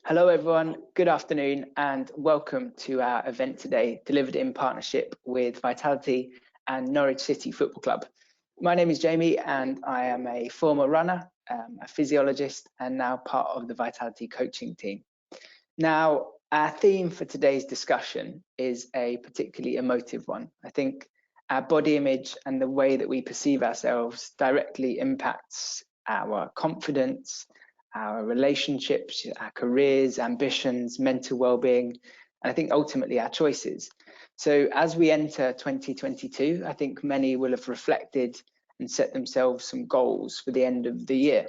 Hello everyone, good afternoon and welcome to our event today, delivered in partnership with Vitality and Norwich City Football Club. My name is Jamie and I am a former runner, a physiologist and now part of the Vitality coaching team. Now, our theme for today's discussion is a particularly emotive one. I think our body image and the way that we perceive ourselves directly impacts our confidence, our relationships, our careers, ambitions, mental well-being, and I think ultimately our choices. So as we enter 2022, I think many will have reflected and set themselves some goals for the end of the year.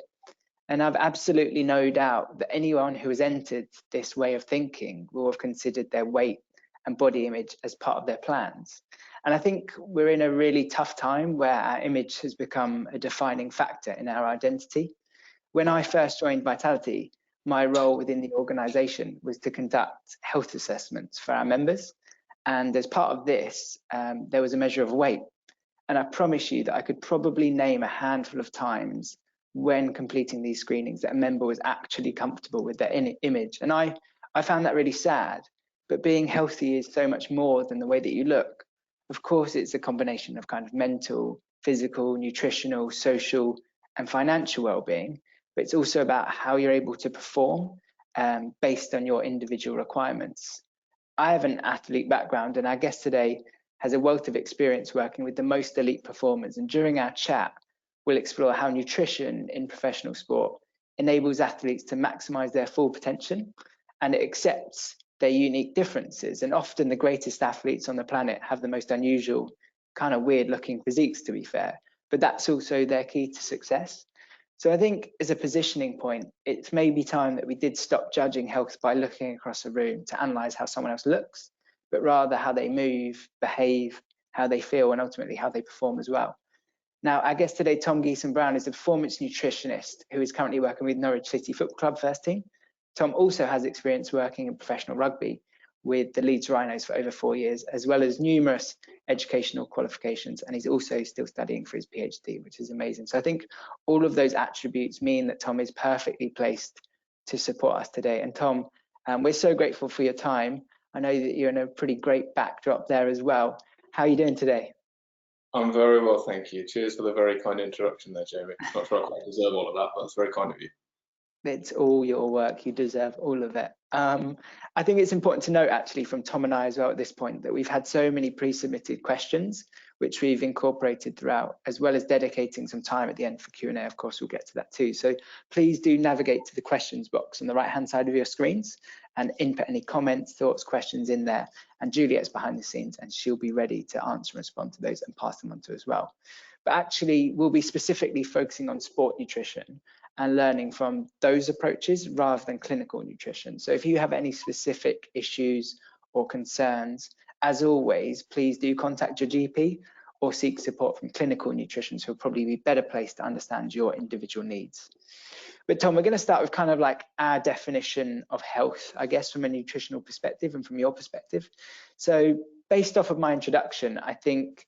And I've absolutely no doubt that anyone who has entered this way of thinking will have considered their weight and body image as part of their plans. And I think we're in a really tough time where our image has become a defining factor in our identity. When I first joined Vitality, my role within the organisation was to conduct health assessments for our members. And as part of this, there was a measure of weight. And I promise you that I could probably name a handful of times when completing these screenings that a member was actually comfortable with their image. And I found that really sad. But being healthy is so much more than the way that you look. Of course, it's a combination of kind of mental, physical, nutritional, social, and financial well-being. But it's also about how you're able to perform based on your individual requirements. I have an athlete background, and our guest today has a wealth of experience working with the most elite performers. And during our chat, we'll explore how nutrition in professional sport enables athletes to maximize their full potential, and it accepts their unique differences. And often the greatest athletes on the planet have the most unusual, kind of weird looking physiques, to be fair, but that's also their key to success. So I think as a positioning point, it's maybe time that we did stop judging health by looking across a room to analyze how someone else looks, but rather how they move, behave, how they feel, and ultimately how they perform as well. Now, our guest today, Tom Geeson-Brown, is a performance nutritionist who is currently working with Norwich City Football Club first team. Tom also has experience working in professional rugby with the Leeds Rhinos for over 4 years, as well as numerous educational qualifications, and he's also still studying for his PhD, which is amazing. So I think all of those attributes mean that Tom is perfectly placed to support us today. And Tom, we're so grateful for your time. I know that you're in a pretty great backdrop there as well. How are you doing today? I'm very well, thank you. Cheers for the very kind introduction there, Jamie. Not sure I quite deserve all of that, but it's very kind of you. It's all your work. You deserve all of it. I think it's important to note, actually, from Tom and I as well at this point, that we've had so many pre-submitted questions, which we've incorporated throughout, as well as dedicating some time at the end for Q&A. Of course, we'll get to that too. So please do navigate to the questions box on the right-hand side of your screens and input any comments, thoughts, questions in there. And Juliet's behind the scenes, and she'll be ready to answer and respond to those and pass them on to as well. But actually, we'll be specifically focusing on sport nutrition and learning from those approaches rather than clinical nutrition. So if you have any specific issues or concerns, as always, please do contact your GP or seek support from clinical nutritionists who will probably be better placed to understand your individual needs. But Tom, we're going to start with kind of like our definition of health, I guess, from a nutritional perspective and from your perspective. So based off of my introduction, I think,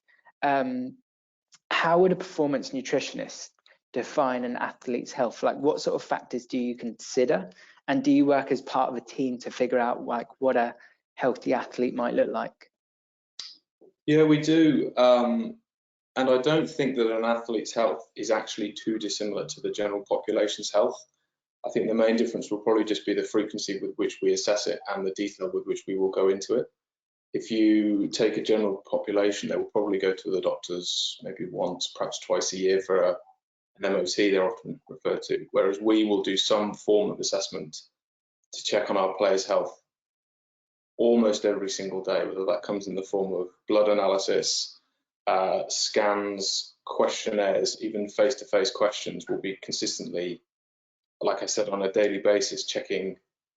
how would a performance nutritionist define an athlete's health? Like, what sort of factors do you consider, and do you work as part of a team to figure out like what a healthy athlete might look like? Yeah, we do, and I don't think that an athlete's health is actually too dissimilar to the general population's health. I think the main difference will probably just be the frequency with which we assess it and the detail with which we will go into it. If you take a general population, they will probably go to the doctors maybe once, perhaps twice a year for an MOT, they're often referred to, whereas we will do some form of assessment to check on our players' health almost every single day, whether that comes in the form of blood analysis, scans, questionnaires, even face-to-face questions will be consistently, like I said, on a daily basis, checking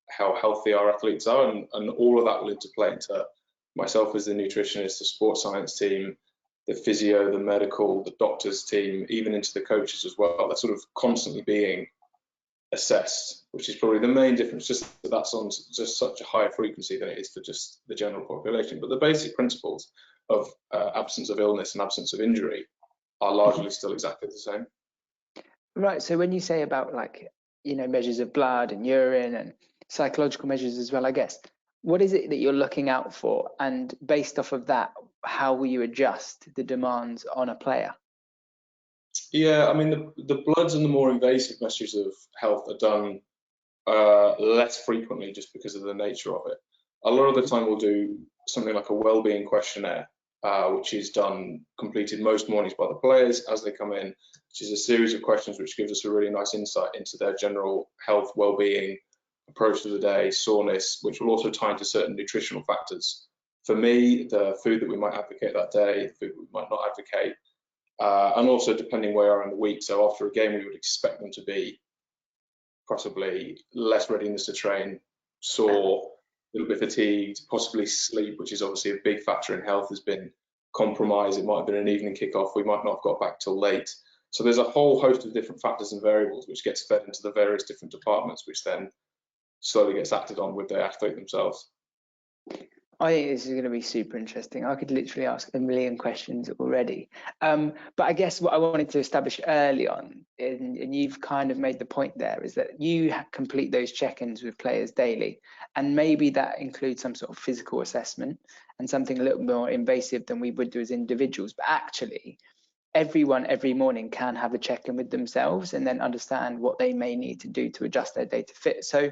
how healthy our athletes are, and all of that will interplay into myself as the nutritionist, the sports science team, the physio, the medical, the doctors team, even into the coaches as well. They're sort of constantly being assessed, which is probably the main difference, just that that's on just such a higher frequency than it is for just the general population. But the basic principles of absence of illness and absence of injury are largely still exactly the same. Right, so when you say about, like, you know, measures of blood and urine and psychological measures as well, I guess. What is it that you're looking out for? And based off of that, how will you adjust the demands on a player? Yeah, I mean, the bloods and the more invasive measures of health are done less frequently just because of the nature of it. A lot of the time we'll do something like a well-being questionnaire, which is completed most mornings by the players as they come in, which is a series of questions which gives us a really nice insight into their general health, well-being, approach to the day, soreness, which will also tie into certain nutritional factors. For me, the food that we might advocate that day, the food we might not advocate, and also depending where we are in the week. So after a game, we would expect them to be possibly less readiness to train, sore, a little bit fatigued, possibly sleep, which is obviously a big factor in health, has been compromised. It might have been an evening kickoff. We might not have got back till late. So there's a whole host of different factors and variables which gets fed into the various different departments, which then slowly gets acted on with the athlete themselves. I think this is going to be super interesting. I could literally ask a million questions already. But I guess what I wanted to establish early on, and you've kind of made the point there, is that you complete those check-ins with players daily. And maybe that includes some sort of physical assessment and something a little more invasive than we would do as individuals. But actually, everyone every morning can have a check-in with themselves and then understand what they may need to do to adjust their day to fit. So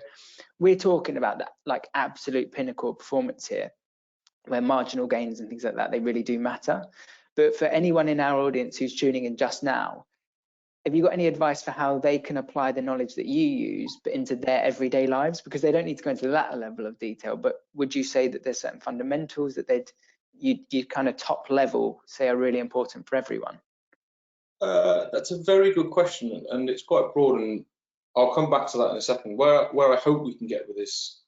we're talking about that like absolute pinnacle performance here, where marginal gains and things like that, they really do matter. But for anyone in our audience who's tuning in just now, have you got any advice for how they can apply the knowledge that you use but into their everyday lives? Because they don't need to go into that level of detail, but would you say that there's certain fundamentals that you kind of top level say are really important for everyone? That's a very good question, and it's quite broad, and I'll come back to that in a second. Where I hope we can get with this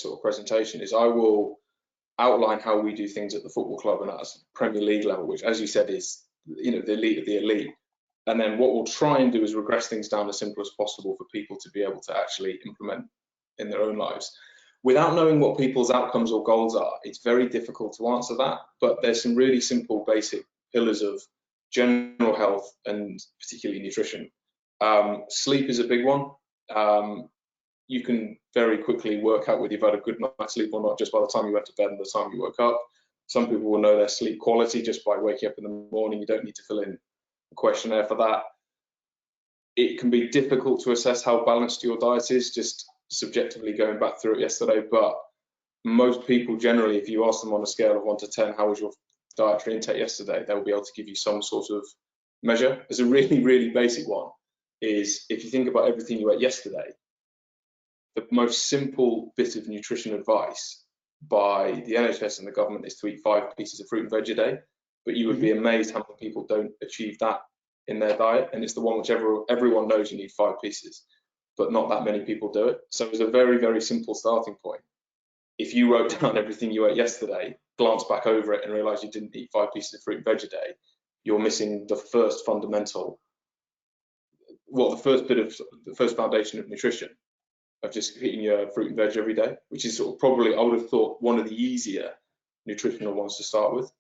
sort of presentation is I will outline how we do things at the football club and at Premier League level, which, as you said, is the elite of the elite. And then what we'll try and do is regress things down as simple as possible for people to be able to actually implement in their own lives. Without knowing what people's outcomes or goals are, it's very difficult to answer that. But there's some really simple, basic pillars of general health and particularly nutrition. Sleep is a big one. You can very quickly work out whether you've had a good night's sleep or not just by the time you went to bed and the time you woke up. Some people will know their sleep quality just by waking up in the morning. You don't need to fill in a questionnaire for that. It can be difficult to assess how balanced your diet is, just subjectively going back through it yesterday, but most people generally, if you ask them on a scale of 1 to 10, how was your dietary intake yesterday, they'll be able to give you some sort of measure. There's a really, really basic one, is if you think about everything you ate yesterday, the most simple bit of nutrition advice by the NHS and the government is to eat 5 pieces of fruit and veg a day, but you would be amazed how many people don't achieve that in their diet, and it's the one which everyone knows you need 5 pieces, but not that many people do it. So it's a very, very simple starting point. If you wrote down everything you ate yesterday, glance back over it and realize you didn't eat 5 pieces of fruit and veg a day, you're missing the first fundamental, the first foundation of nutrition, of just eating your fruit and veg every day, which is sort of probably, I would have thought, one of the easier nutritional ones to start with.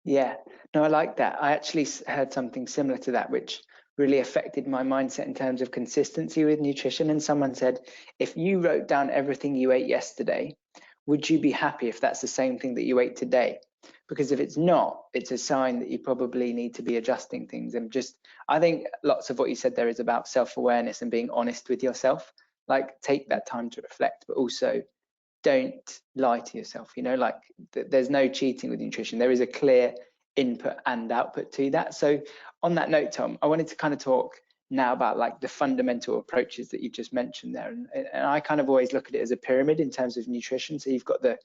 Yeah, no, I like that. I actually heard something similar to that, which really affected my mindset in terms of consistency with nutrition. And someone said, if you wrote down everything you ate yesterday, would you be happy if that's the same thing that you ate today? Because if it's not, it's a sign that you probably need to be adjusting things. And just, I think lots of what you said there is about self-awareness and being honest with yourself. Like, take that time to reflect, but also don't lie to yourself. Like there's no cheating with nutrition. There is a clear input and output to that. So on that note, Tom, I wanted to kind of talk now about like the fundamental approaches that you've just mentioned there. And I kind of always look at it as a pyramid in terms of nutrition. So you've got the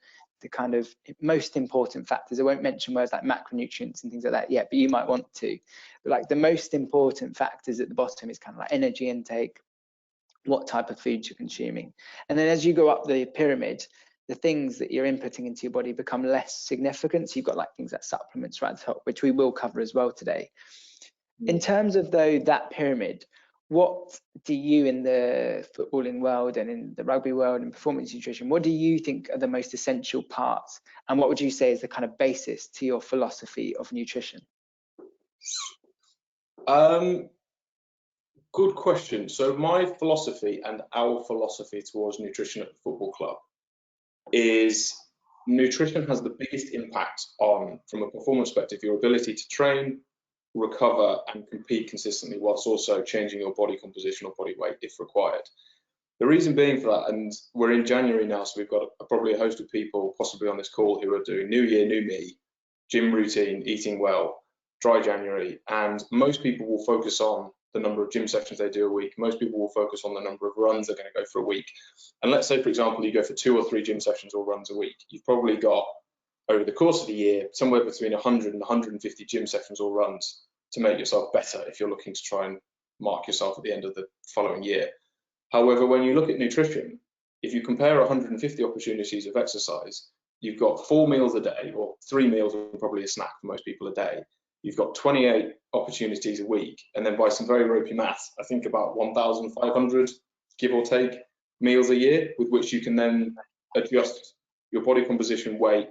kind of most important factors. I won't mention words like macronutrients and things like that yet, but you might want to. But like the most important factors at the bottom is kind of like energy intake, what type of food you're consuming. And then as you go up the pyramid, the things that you're inputting into your body become less significant. So you've got like things like supplements right at the top, which we will cover as well today. In terms of that pyramid, what do you in the footballing world and in the rugby world and performance nutrition, what do you think are the most essential parts? And what would you say is the kind of basis to your philosophy of nutrition? Good question. So my philosophy and our philosophy towards nutrition at the football club is nutrition has the biggest impact on, from a performance perspective, your ability to train, recover and compete consistently whilst also changing your body composition or body weight if required. The reason being for that, and we're in January now, so we've got probably a host of people possibly on this call who are doing new year, new me, gym routine, eating well, dry January, and most people will focus on the number of gym sessions they do a week. Most people will focus on the number of runs they're going to go for a week. And let's say, for example, you go for 2 or 3 gym sessions or runs a week. You've probably got, over the course of the year, somewhere between 100 and 150 gym sessions or runs to make yourself better if you're looking to try and mark yourself at the end of the following year. However, when you look at nutrition, if you compare 150 opportunities of exercise, you've got 4 meals a day, or 3 meals and probably a snack for most people a day. You've got 28 opportunities a week, and then by some very ropey maths, I think about 1,500, give or take, meals a year, with which you can then adjust your body composition, weight,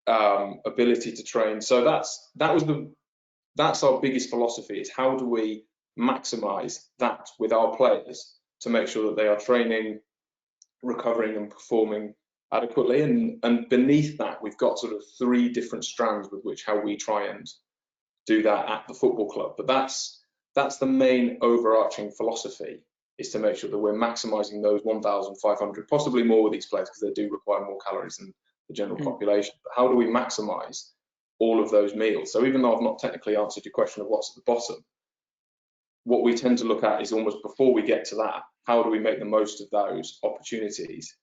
ability to train. So that's our biggest philosophy, is how do we maximize that with our players to make sure that they are training, recovering and performing adequately. And beneath that, we've got sort of 3 different strands with which how we try and do that at the football club. But that's the main overarching philosophy, is to make sure that we're maximizing those 1,500, possibly more with these players because they do require more calories than the general population. But how do we maximize all of those meals? So even though I've not technically answered your question of what's at the bottom, what we tend to look at is almost before we get to that, how do we make the most of those opportunities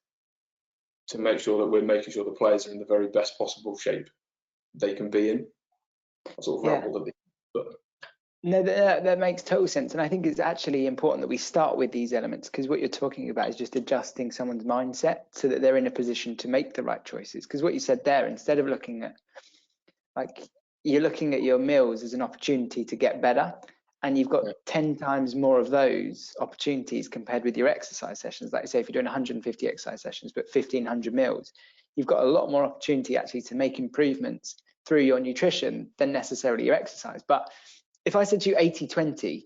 to make sure that we're making sure the players are in the very best possible shape they can be in. I sort of rambled a bit, but no, that makes total sense. And I think it's actually important that we start with these elements, because what you're talking about is just adjusting someone's mindset so that they're in a position to make the right choices. Because what you said there, instead of looking at, like, you're looking at your meals as an opportunity to get better, and you've got 10 times more of those opportunities compared with your exercise sessions. Like, say, if you're doing 150 exercise sessions but 1,500 meals, you've got a lot more opportunity actually to make improvements through your nutrition than necessarily your exercise. But if I said to you 80-20,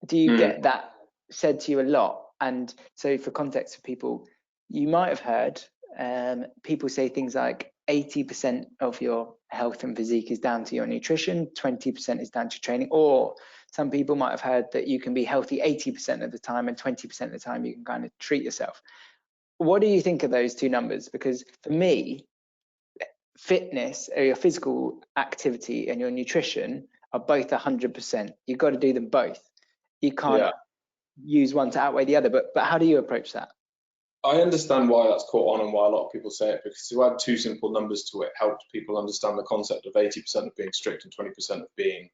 do you get that said to you a lot? And so for context for people, you might have heard people say things like 80% of your health and physique is down to your nutrition, 20% is down to training, or some people might have heard that you can be healthy 80% of the time and 20% of the time you can kind of treat yourself. What do you think of those 2 numbers? Because for me, fitness, or your physical activity, and your nutrition are both 100%. You've got to do them both. You can't use one to outweigh the other. But how do you approach that? I understand why that's caught on and why a lot of people say it, because to add 2 simple numbers to it helps people understand the concept of 80% of being strict and 20% of being,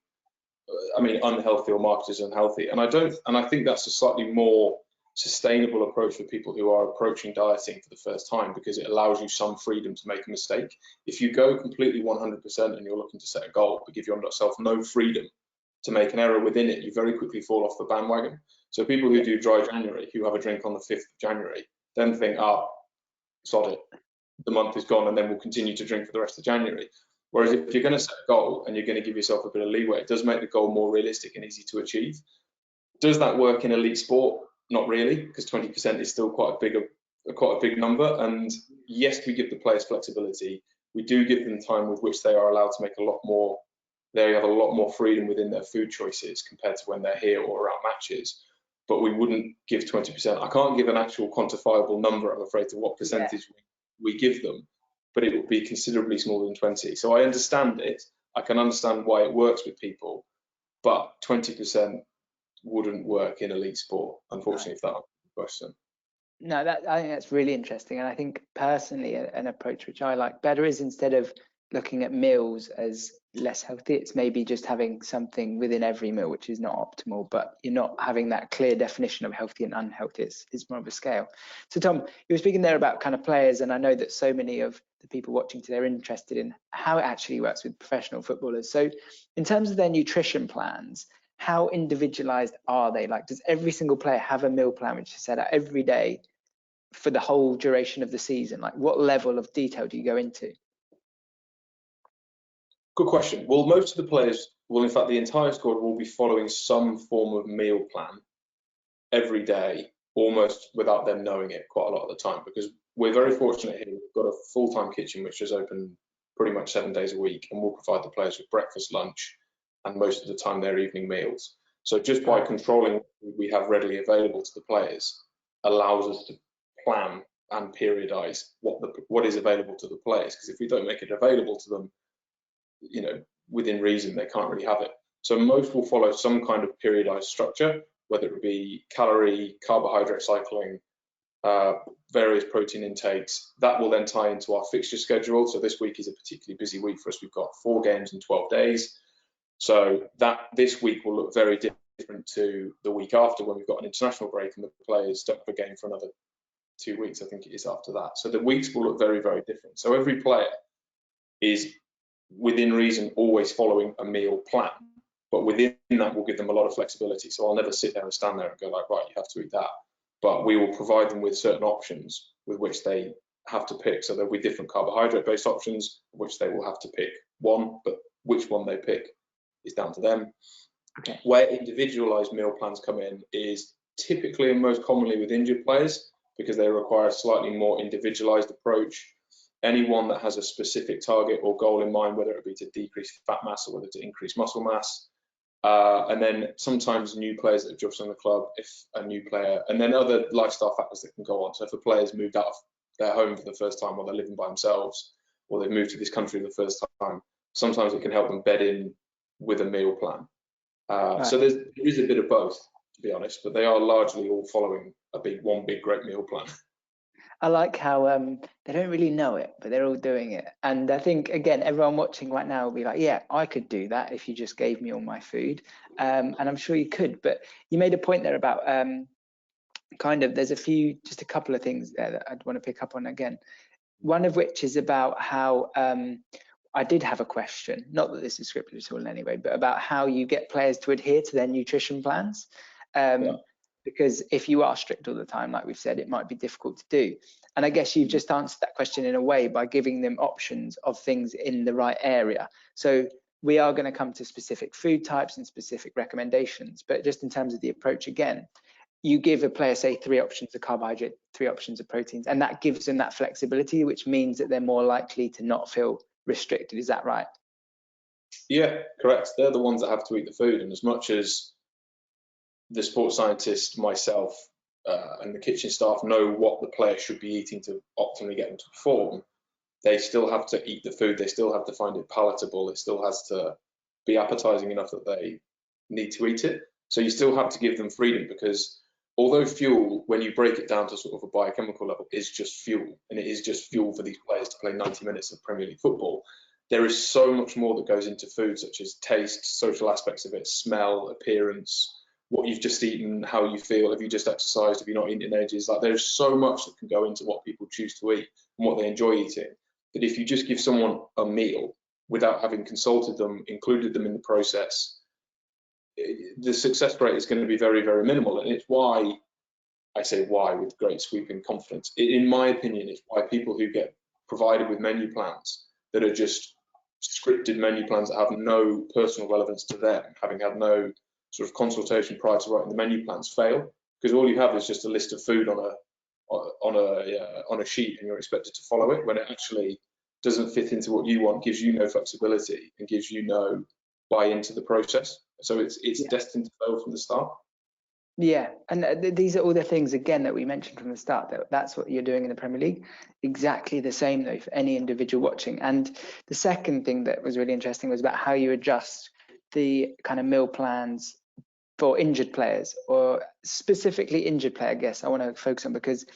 unhealthy or marketed as unhealthy. And I think that's a slightly more sustainable approach for people who are approaching dieting for the first time, because it allows you some freedom to make a mistake. If you go completely 100% and you're looking to set a goal but give yourself no freedom to make an error within it, you very quickly fall off the bandwagon. So people who do dry January, who have a drink on the 5th of January, then think, sod it, the month is gone, and then we'll continue to drink for the rest of January. Whereas if you're going to set a goal and you're going to give yourself a bit of leeway, it does make the goal more realistic and easy to achieve. Does that work in elite sport? Not really, because 20% is still quite a big number. And yes, we give the players flexibility. We do give them time with which they are allowed to make a lot more. They have a lot more freedom within their food choices compared to when they're here or around matches. But we wouldn't give 20%. I can't give an actual quantifiable number, I'm afraid, to what percentage we give them, but it would be considerably smaller than 20. So I understand it. I can understand why it works with people, but 20% wouldn't work in elite sport, unfortunately, if that answers the question. No, I think that's really interesting. And I think personally an approach which I like better is, instead of looking at meals as less healthy, it's maybe just having something within every meal which is not optimal, but you're not having that clear definition of healthy and unhealthy. It's more of a scale. So Tom, you were speaking there about kind of players, and I know that so many of the people watching today are interested in how it actually works with professional footballers. So in terms of their nutrition plans, how individualized are they? Like, does every single player have a meal plan which is set out every day for the whole duration of the season? Like, what level of detail do you go into? Good question. Well, most of the players, well, in fact, the entire squad will be following some form of meal plan every day, almost without them knowing it quite a lot of the time, because we're very fortunate here. We've got a full-time kitchen which is open pretty much 7 days a week, and we'll provide the players with breakfast, lunch, and most of the time their evening meals. So just by controlling what we have readily available to the players allows us to plan and periodize what is available to the players, because if we don't make it available to them, you know, within reason, they can't really have it. So most will follow some kind of periodized structure, whether it be calorie, carbohydrate cycling, various protein intakes. That will then tie into our fixture schedule. So this week is a particularly busy week for us. We've got 4 games in 12 days. So this week will look very different to the week after, when we've got an international break and the players don't have a game for another 2 weeks, I think it is, after that. So the weeks will look very, very different. So every player is, within reason, always following a meal plan, but within that we'll give them a lot of flexibility. So I'll never sit there and stand there and go like, right, you have to eat that, but we will provide them with certain options with which they have to pick. So there'll be different carbohydrate based options which they will have to pick one, but which one they pick is down to them. Okay. Where individualized meal plans come in is typically and most commonly with injured players, because they require a slightly more individualized approach. Anyone that has a specific target or goal in mind, whether it be to decrease fat mass or whether to increase muscle mass. And then sometimes new players that have just joined the club, if a new player, and then other lifestyle factors that can go on. So if a player's moved out of their home for the first time, or they're living by themselves, or they've moved to this country for the first time, sometimes it can help them bed in with a meal plan. Right. So there is a bit of both, to be honest, but they are largely all following one big great meal plan. I like how they don't really know it, but they're all doing it. And I think, again, everyone watching right now will be like, yeah, I could do that if you just gave me all my food. And I'm sure you could. But you made a point there about there's just a couple of things there that I'd want to pick up on again. One of which is about how I did have a question, not that this is scripted at all in any way, but about how you get players to adhere to their nutrition plans. Because if you are strict all the time, like we've said, it might be difficult to do. And I guess you've just answered that question in a way by giving them options of things in the right area. So we are going to come to specific food types and specific recommendations, but just in terms of the approach, again, you give a player, say, 3 options of carbohydrate, 3 options of proteins, and that gives them that flexibility, which means that they're more likely to not feel restricted. Is that right? Yeah, correct. They're the ones that have to eat the food. And as much as the sports scientist, myself, and the kitchen staff know what the player should be eating to optimally get them to perform, they still have to eat the food. They still have to find it palatable. It still has to be appetizing enough that they need to eat it. So you still have to give them freedom, because although fuel, when you break it down to sort of a biochemical level, is just fuel, and it is just fuel for these players to play 90 minutes of Premier League football, there is so much more that goes into food, such as taste, social aspects of it, smell, appearance, what you've just eaten, how you feel, have you just exercised, have you not eaten in ages? Like, there's so much that can go into what people choose to eat and what they enjoy eating, that if you just give someone a meal without having consulted them, included them in the process, the success rate is going to be very, very minimal. And it's why, I say why with great sweeping confidence, in my opinion, it's why people who get provided with menu plans that are just scripted menu plans that have no personal relevance to them, having had no sort of consultation prior to writing the menu plans, fail, because all you have is just a list of food on a sheet, and you're expected to follow it when it actually doesn't fit into what you want, gives you no flexibility, and gives you no buy into the process. So it's destined to fail from the start. Yeah, and these are all the things, again, that we mentioned from the start, that's what you're doing in the Premier League. Exactly the same, though, for any individual watching. And the second thing that was really interesting was about how you adjust the kind of meal plans for injured players, or specifically injured player, I guess I want to focus on, because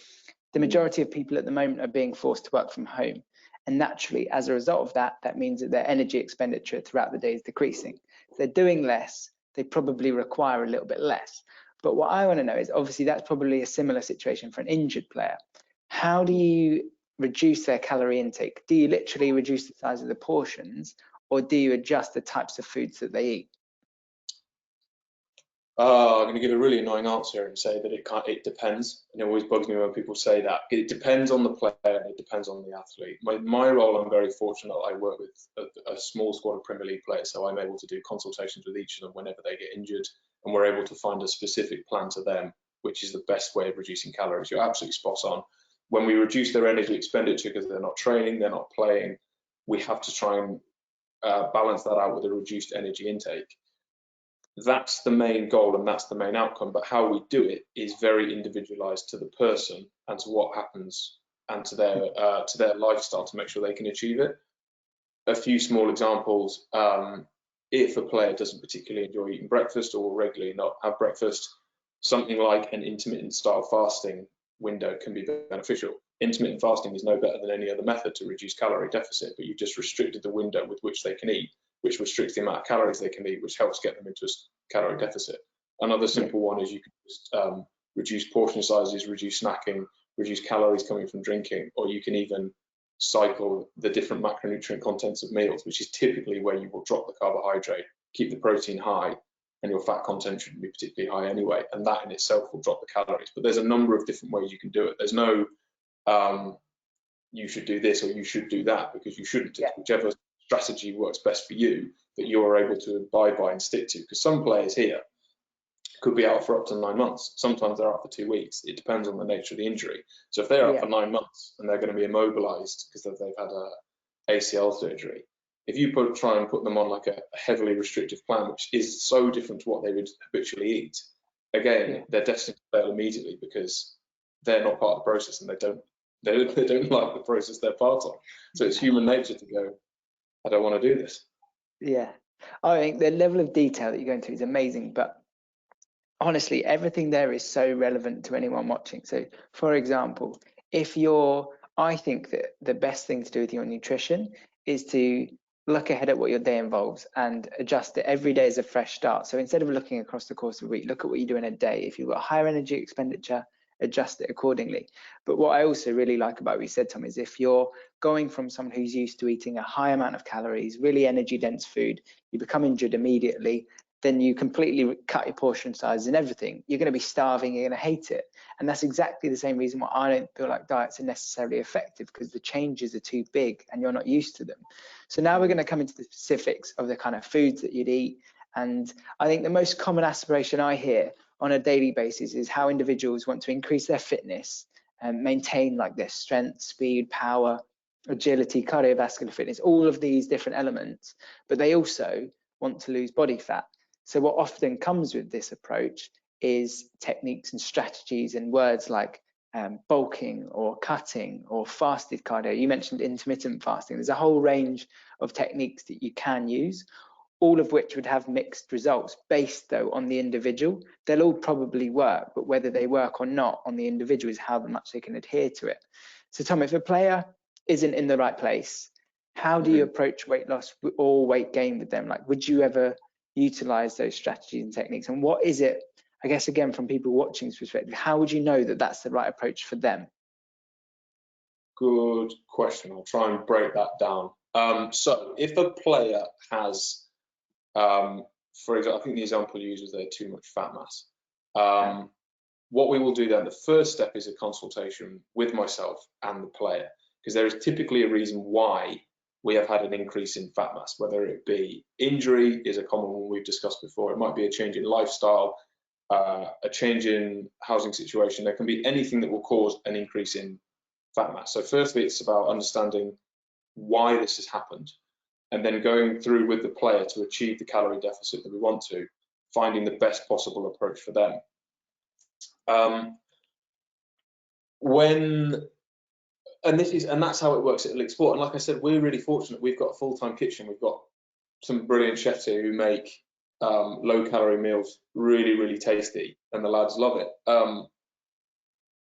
the majority of people at the moment are being forced to work from home. And naturally, as a result of that, that means that their energy expenditure throughout the day is decreasing. If they're doing less, they probably require a little bit less. But what I want to know is, obviously, that's probably a similar situation for an injured player. How do you reduce their calorie intake? Do you literally reduce the size of the portions, or do you adjust the types of foods that they eat? I'm going to give a really annoying answer and say that it depends. And it always bugs me when people say that. It depends on the player and it depends on the athlete. My role, I'm very fortunate. I work with a small squad of Premier League players, so I'm able to do consultations with each of them whenever they get injured, and we're able to find a specific plan to them, which is the best way of reducing calories. You're absolutely spot on. When we reduce their energy expenditure because they're not training, they're not playing, we have to try and balance that out with a reduced energy intake. That's the main goal and that's the main outcome, but how we do it is very individualized to the person and to what happens and to their lifestyle to make sure they can achieve it. A few small examples: if a player doesn't particularly enjoy eating breakfast or will regularly not have breakfast, something like an intermittent style fasting window can be beneficial. Intermittent fasting is no better than any other method to reduce calorie deficit, but you've just restricted the window with which they can eat, which restricts the amount of calories they can eat, which helps get them into a calorie deficit. Another simple one is you can just reduce portion sizes, reduce snacking, reduce calories coming from drinking, or you can even cycle the different macronutrient contents of meals, which is typically where you will drop the carbohydrate, keep the protein high, and your fat content shouldn't be particularly high anyway, and that in itself will drop the calories. But there's a number of different ways you can do it. There's no you should do this or you should do that, because you shouldn't. It's whichever strategy works best for you that you're able to abide by and stick to, because some players here could be out for up to 9 months. Sometimes they're out for 2 weeks. It depends on the nature of the injury. So if they're out for 9 months and they're going to be immobilized because they've had a ACL surgery, if you try and put them on like a heavily restrictive plan, which is so different to what they would habitually eat, again, they're destined to fail immediately because they're not part of the process and they don't like the process they're part of. So it's human nature to go, I don't want to do this. Yeah, I think the level of detail that you're going to is amazing, but honestly, everything there is so relevant to anyone watching. So, for example, I think that the best thing to do with your nutrition is to look ahead at what your day involves and adjust it. Every day is a fresh start. So instead of looking across the course of a week, look at what you do in a day. If you've got higher energy expenditure, adjust it accordingly. But what I also really like about what you said, Tom, is if you're going from someone who's used to eating a high amount of calories, really energy dense food, you become injured immediately, then you completely cut your portion size and everything. You're going to be starving, you're going to hate it. And that's exactly the same reason why I don't feel like diets are necessarily effective, because the changes are too big and you're not used to them. So now we're going to come into the specifics of the kind of foods that you'd eat. And I think the most common aspiration I hear on a daily basis is how individuals want to increase their fitness and maintain like their strength, speed, power, agility, cardiovascular fitness, all of these different elements, but they also want to lose body fat. So what often comes with this approach is techniques and strategies and words like bulking or cutting or fasted cardio. You mentioned intermittent fasting. There's a whole range of techniques that you can use, all of which would have mixed results based though on the individual. They'll all probably work, but whether they work or not on the individual is how much they can adhere to it. So Tom, if a player isn't in the right place, how do you approach weight loss or weight gain with them? Like, would you ever utilize those strategies and techniques? And what is it, I guess, again, from people watching's perspective, how would you know that that's the right approach for them? Good question. I'll try and break that down. So if a player has, for example, I think the example you used was there too much fat mass. What we will do then, the first step is a consultation with myself and the player, because there is typically a reason why we have had an increase in fat mass, whether it be injury is a common one we've discussed before. It might be a change in lifestyle, a change in housing situation. There can be anything that will cause an increase in fat mass. So firstly, it's about understanding why this has happened, and then going through with the player to achieve the calorie deficit that we want to, finding the best possible approach for them. And that's how it works at Elite Sport. And like I said, we're really fortunate. We've got a full-time kitchen. We've got some brilliant chefs here who make low-calorie meals really, really tasty, and the lads love it.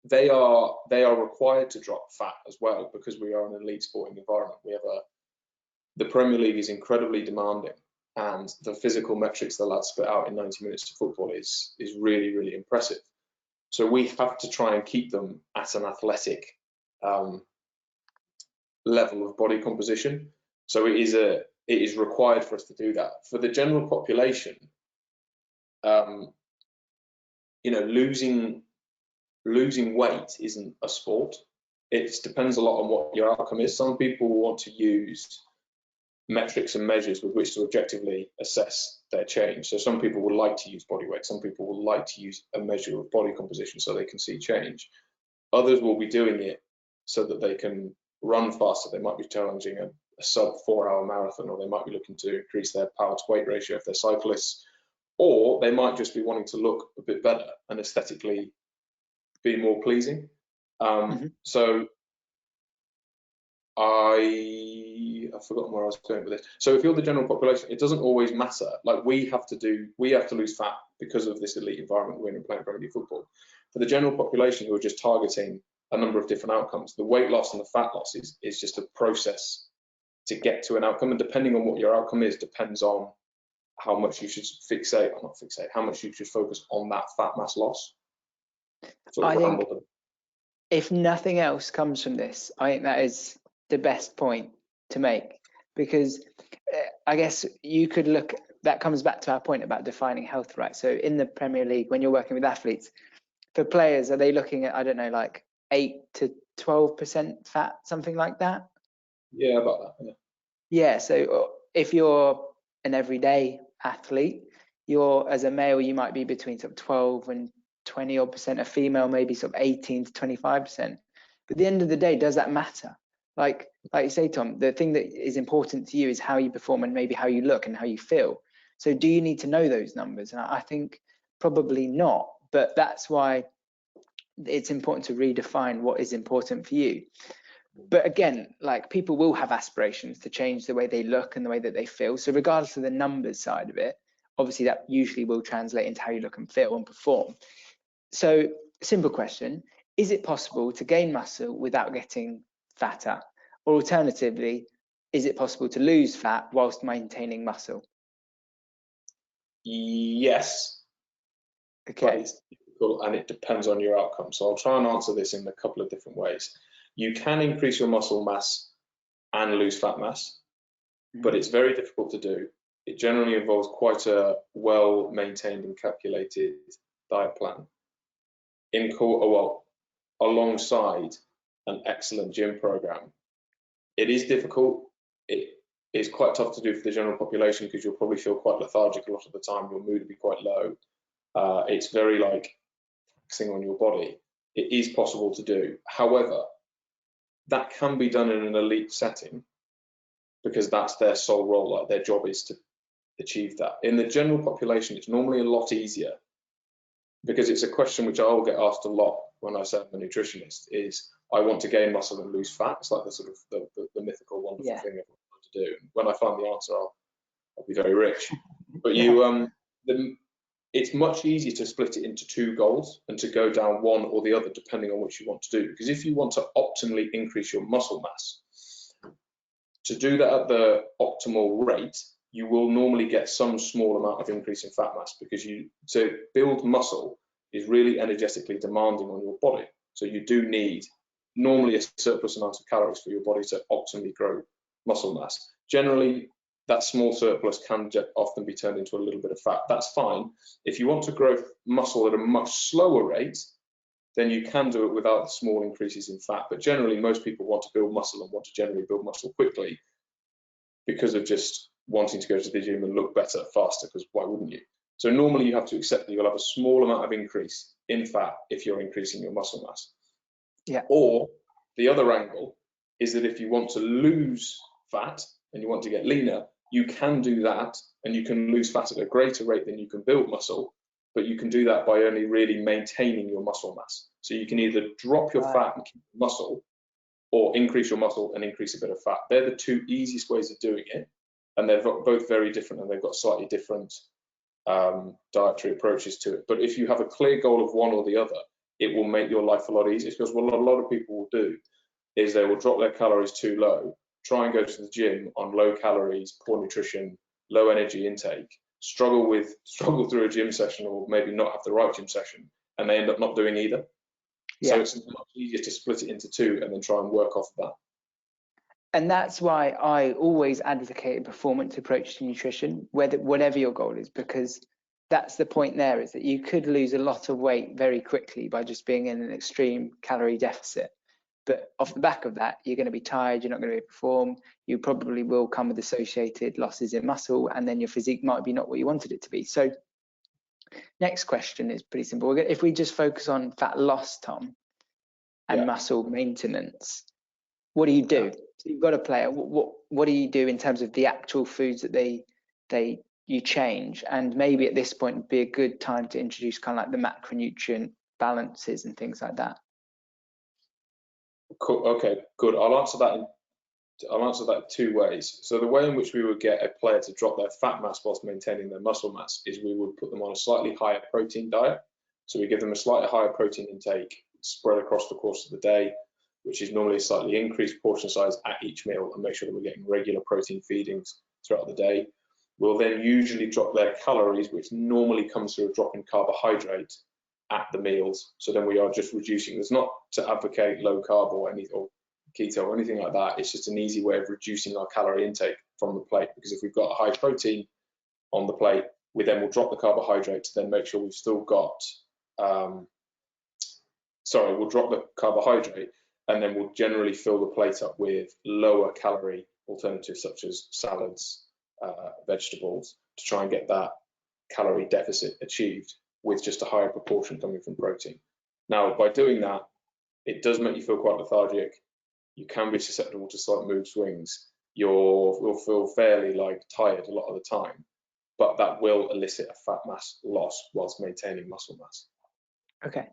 They are required to drop fat as well, because we are an elite sporting environment. The Premier League is incredibly demanding, and the physical metrics the lads spit out in 90 minutes of football is really, really impressive. So we have to try and keep them at an athletic level of body composition. So it is required for us to do that. For the general population, losing weight isn't a sport. It depends a lot on what your outcome is. Some people want to use metrics and measures with which to objectively assess their change. So some people would like to use body weight. Some people would like to use a measure of body composition so they can see change. Others will be doing it so that they can run faster. They might be challenging a sub 4-hour marathon, or they might be looking to increase their power to weight ratio if they're cyclists, or they might just be wanting to look a bit better and aesthetically be more pleasing. So I've forgotten where I was going with this. So if you're the general population, it doesn't always matter. Like we have to lose fat because of this elite environment we're in playing Premier League football. For the general population who are just targeting a number of different outcomes, the weight loss and the fat loss is just a process to get to an outcome. And depending on what your outcome is, depends on how much you should how much you should focus on that fat mass loss. I think if nothing else comes from this, I think that is the best point to make, because I guess you could look, that comes back to our point about defining health, right? So in the Premier League, when you're working with athletes, for players, are they looking at, I don't know, like 8 to 12% fat, something like that? Yeah, about that. Yeah. So if you're an everyday athlete, as a male, you might be between sort of 12 and 20 odd percent. A female maybe sort of 18 to 25%. But at the end of the day, does that matter? Like you say, Tom, the thing that is important to you is how you perform and maybe how you look and how you feel. So do you need to know those numbers? And I think probably not, but that's why it's important to redefine what is important for you. But again, like, people will have aspirations to change the way they look and the way that they feel. So regardless of the numbers side of it, obviously that usually will translate into how you look and feel and perform. So simple question, is it possible to gain muscle without getting fatter? Or alternatively, is it possible to lose fat whilst maintaining muscle? Yes. Okay. But it's difficult and it depends on your outcome. So I'll try and answer this in a couple of different ways. You can increase your muscle mass and lose fat mass, but it's very difficult to do. It generally involves quite a well-maintained and calculated diet plan alongside an excellent gym program. It is difficult. It is quite tough to do for the general population because you'll probably feel quite lethargic a lot of the time. Your mood will be quite low. It's very taxing on your body. It is possible to do. However, that can be done in an elite setting because that's their sole role. Like, their job is to achieve that. In the general population, it's normally a lot easier, because it's a question which I'll get asked a lot when I say I'm a nutritionist, is I want to gain muscle and lose fat. It's like the sort of the mythical, wonderful thing I want to do. And when I find the answer, I'll be very rich. But it's much easier to split it into two goals and to go down one or the other depending on what you want to do. Because if you want to optimally increase your muscle mass, to do that at the optimal rate, you will normally get some small amount of increase in fat mass, because to build muscle is really energetically demanding on your body. So you do need normally a surplus amount of calories for your body to optimally grow muscle mass. Generally, that small surplus can often be turned into a little bit of fat. That's fine. If you want to grow muscle at a much slower rate, then you can do it without the small increases in fat. But generally, most people want to build muscle and want to generally build muscle quickly because of just wanting to go to the gym and look better faster, because why wouldn't you? So normally you have to accept that you'll have a small amount of increase in fat if you're increasing your muscle mass. Yeah. Or the other angle is that if you want to lose fat and you want to get leaner, you can do that, and you can lose fat at a greater rate than you can build muscle, but you can do that by only really maintaining your muscle mass. So you can either drop your fat and keep muscle, or increase your muscle and increase a bit of fat. They're the two easiest ways of doing it, and they're both very different, and they've got slightly different dietary approaches to it. But if you have a clear goal of one or the other, it will make your life a lot easier, because what a lot of people will do is they will drop their calories too low, try and go to the gym on low calories, poor nutrition, low energy intake, struggle through a gym session, or maybe not have the right gym session, and they end up not doing either. Yeah. So it's much easier to split it into two and then try and work off of that. And that's why I always advocate a performance approach to nutrition, whatever your goal is, because that's the point there, is that you could lose a lot of weight very quickly by just being in an extreme calorie deficit. But off the back of that, you're going to be tired, you're not going to be able to perform, you probably will come with associated losses in muscle, and then your physique might be not what you wanted it to be. So next question is pretty simple. If we just focus on fat loss, Tom, and muscle maintenance, what do you do? So you've got a player. What do you do in terms of the actual foods that you change? And maybe at this point would be a good time to introduce kind of like the macronutrient balances and things like that. Cool. Okay, good. I'll answer that two ways. So the way in which we would get a player to drop their fat mass whilst maintaining their muscle mass is we would put them on a slightly higher protein diet. So we give them a slightly higher protein intake spread across the course of the day, which is normally a slightly increased portion size at each meal, and make sure that we're getting regular protein feedings throughout the day. We'll then usually drop their calories, which normally comes through a drop in carbohydrate at the meals. So then we are just reducing. It's not to advocate low carb or keto or anything like that. It's just an easy way of reducing our calorie intake from the plate, because if we've got a high protein on the plate, we then will drop the carbohydrate to then make sure we've still got we'll drop the carbohydrate, and then we'll generally fill the plate up with lower calorie alternatives such as salads, vegetables, to try and get that calorie deficit achieved with just a higher proportion coming from protein. Now, by doing that, it does make you feel quite lethargic. You can be susceptible to slight mood swings. You'll feel fairly tired a lot of the time, but that will elicit a fat mass loss whilst maintaining muscle mass. Okay,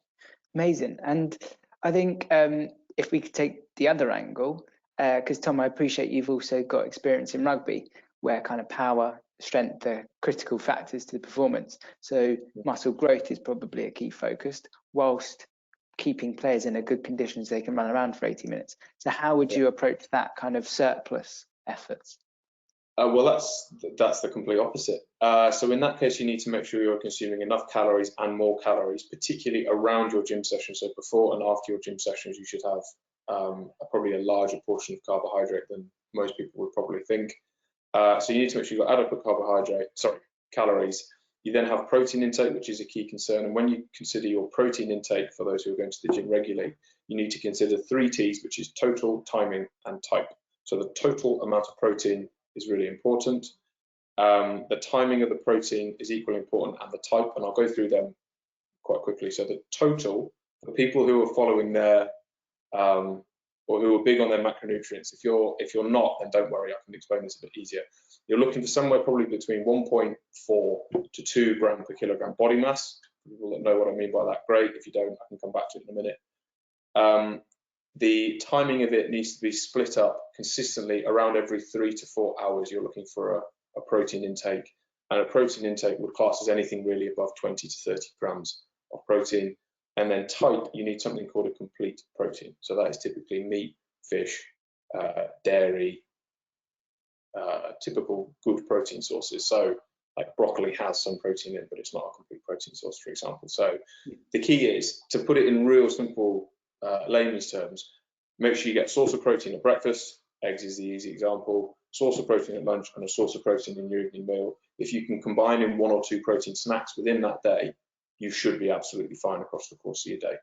amazing. And I think if we could take the other angle, because Tom, I appreciate you've also got experience in rugby, where kind of power, strength are critical factors to the performance. So muscle growth is probably a key focus, whilst keeping players in a good condition so they can run around for 80 minutes. So how would you approach that kind of surplus efforts? Well, that's the complete opposite. So in that case, you need to make sure you're consuming enough calories and more calories, particularly around your gym session. So before and after your gym sessions, you should have probably a larger portion of carbohydrate than most people would probably think. So you need to make sure you've got adequate calories. You then have protein intake, which is a key concern. And when you consider your protein intake, for those who are going to the gym regularly, you need to consider 3 T's, which is total, timing, and type. So the total amount of protein is really important. The timing of the protein is equally important, and the type, and I'll go through them quite quickly. So the total, for people who are following their or who are big on their macronutrients, if you're not, then don't worry, I can explain this a bit easier. You're looking for somewhere probably between 1.4 to 2 gram per kilogram body mass. People that know what I mean by that, great. If you don't, I can come back to it in a minute. The timing of it needs to be split up consistently around every 3 to 4 hours. You're looking for a protein intake, and a protein intake would class as anything really above 20 to 30 grams of protein. And then type, you need something called a complete protein. So that is typically meat, fish, dairy, typical good protein sources. So like broccoli has some protein in, but it's not a complete protein source, for example. So the key is to put it in real simple layman's terms. Make sure you get a source of protein at breakfast. Eggs is the easy example. Source of protein at lunch and a source of protein in your evening meal. If you can combine in 1 or 2 protein snacks within that day, you should be absolutely fine across the course of your day.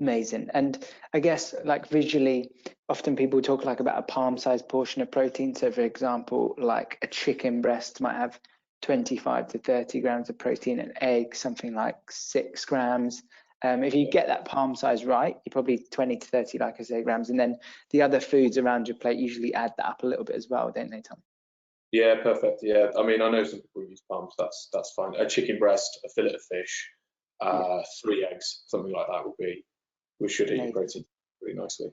Amazing. And I guess like visually, often people talk like about a palm-sized portion of protein. So for example, like a chicken breast might have 25 to 30 grams of protein, an egg, something like 6 grams. If you get that palm size right, you're probably 20 to 30, like I say, grams. And then the other foods around your plate usually add that up a little bit as well, don't they, Tom? Yeah, perfect. Yeah, I mean, I know some people use palms. That's fine. A chicken breast, a fillet of fish, 3 eggs, something like that we should eat your protein pretty nicely.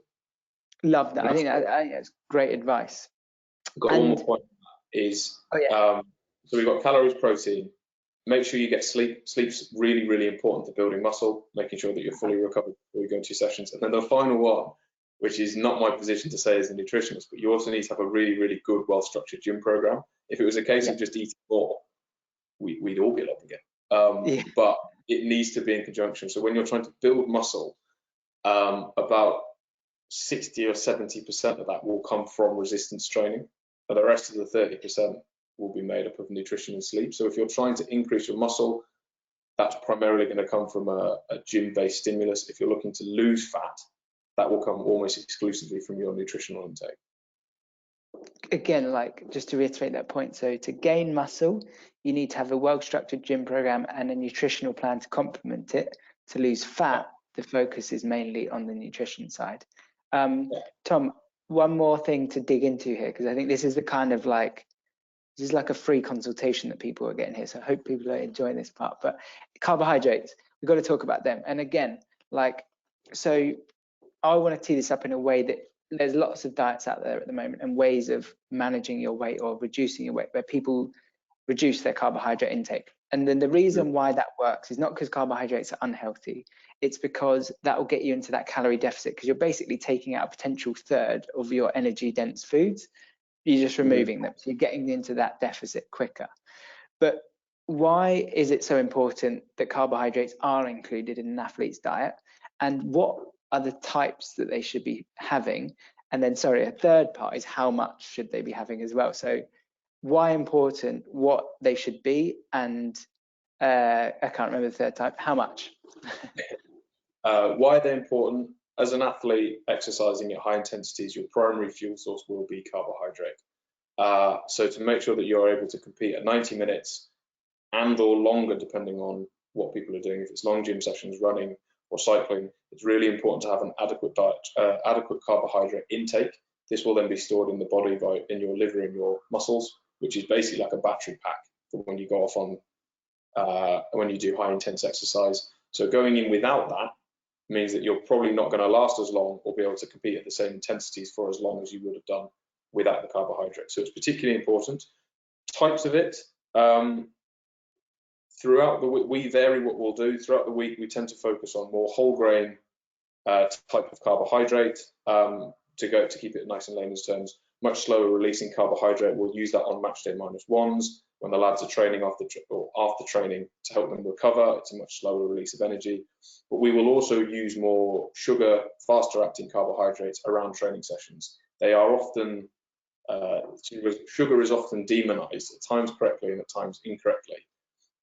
Love that. I think that's great advice. I've got one more point. So we've got calories, protein. Make sure you get sleep. Sleep's really, really important to building muscle, making sure that you're fully recovered before you go into your sessions. And then the final one, which is not my position to say as a nutritionist, but you also need to have a really, really good, well-structured gym program. If it was a case of just eating more, we'd all be loving it. But it needs to be in conjunction. So when you're trying to build muscle, about 60 or 70% of that will come from resistance training, and the rest of the 30% will be made up of nutrition and sleep. So if you're trying to increase your muscle, that's primarily going to come from a gym-based stimulus. If you're looking to lose fat, that will come almost exclusively from your nutritional intake. Again, like, just to reiterate that point, so to gain muscle, you need to have a well-structured gym program and a nutritional plan to complement it. To lose fat, the focus is mainly on the nutrition side. Tom, one more thing to dig into here, because I think this is the kind of like, this is like a free consultation that people are getting here. So I hope people are enjoying this part. But carbohydrates, we've got to talk about them. And again, like, so I want to tee this up in a way that there's lots of diets out there at the moment and ways of managing your weight or reducing your weight where people reduce their carbohydrate intake. And then the reason why that works is not because carbohydrates are unhealthy. It's because that will get you into that calorie deficit, because you're basically taking out a potential third of your energy dense foods. You're just removing them. So you're getting into that deficit quicker. But why is it so important that carbohydrates are included in an athlete's diet? And what are the types that they should be having? And then, sorry, a third part is how much should they be having as well? So why important, what they should be, and I can't remember the third type, how much? Why they're important. As an athlete exercising at high intensities, your primary fuel source will be carbohydrate. So to make sure that you're able to compete at 90 minutes and or longer, depending on what people are doing, if it's long gym sessions, running or cycling, it's really important to have an adequate diet, adequate carbohydrate intake. This will then be stored in the body in your liver and your muscles, which is basically like a battery pack for when you go off on, when you do high intense exercise. So going in without that means that you're probably not going to last as long or be able to compete at the same intensities for as long as you would have done without the carbohydrate. So it's particularly important. Types of it, throughout the week, we vary what we'll do. Throughout the week, we tend to focus on more whole grain type of carbohydrate to keep it nice and layman's terms. Much slower releasing carbohydrate. We'll use that on match day -1s when the lads are training after training to help them recover. It's a much slower release of energy. But we will also use more sugar, faster acting carbohydrates around training sessions. They are often, sugar is often demonized, at times correctly and at times incorrectly.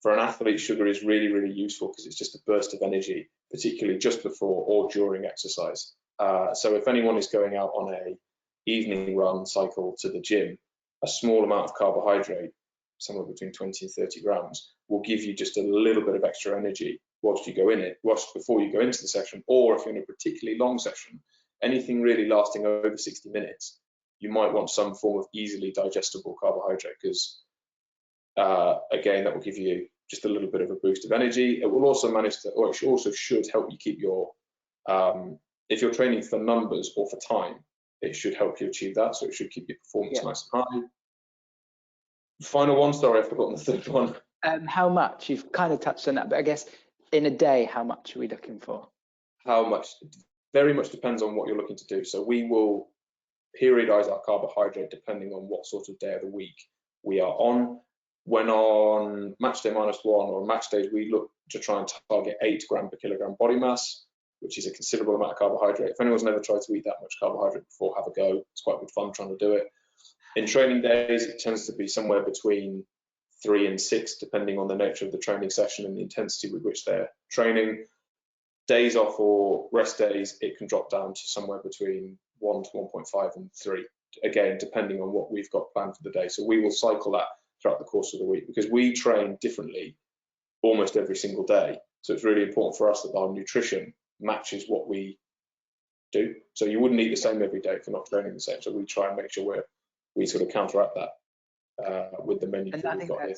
For an athlete, sugar is really, really useful because it's just a burst of energy, particularly just before or during exercise. So if anyone is going out on a evening run cycle to the gym, a small amount of carbohydrate, somewhere between 20 and 30 grams, will give you just a little bit of extra energy whilst you go in it, before you go into the session, or if you're in a particularly long session, anything really lasting over 60 minutes, you might want some form of easily digestible carbohydrate because, again, that will give you just a little bit of a boost of energy. It will also manage to, or it also should help you keep your, if you're training for numbers or for time, it should help you achieve that. So it should keep your performance nice and high. Final one, sorry, I've forgotten the third one. How much? You've kind of touched on that, but I guess in a day, how much are we looking for? How much? Very much depends on what you're looking to do. So we will periodize our carbohydrate depending on what sort of day of the week we are on. When on match day -1 or match days, we look to try and target 8 gram per kilogram body mass, which is a considerable amount of carbohydrate. If anyone's never tried to eat that much carbohydrate before, have a go. It's quite good fun trying to do it. In training days, it tends to be somewhere between 3 and 6, depending on the nature of the training session and the intensity with which they're training. Days off or rest days, it can drop down to somewhere between 1 to 1.5 and 3, again, depending on what we've got planned for the day. So we will cycle that throughout the course of the week because we train differently almost every single day. So it's really important for us that our nutrition matches what we do. So you wouldn't eat the same every day if you're not training the same. So we try and make sure we sort of counteract that with the menu that we've got here.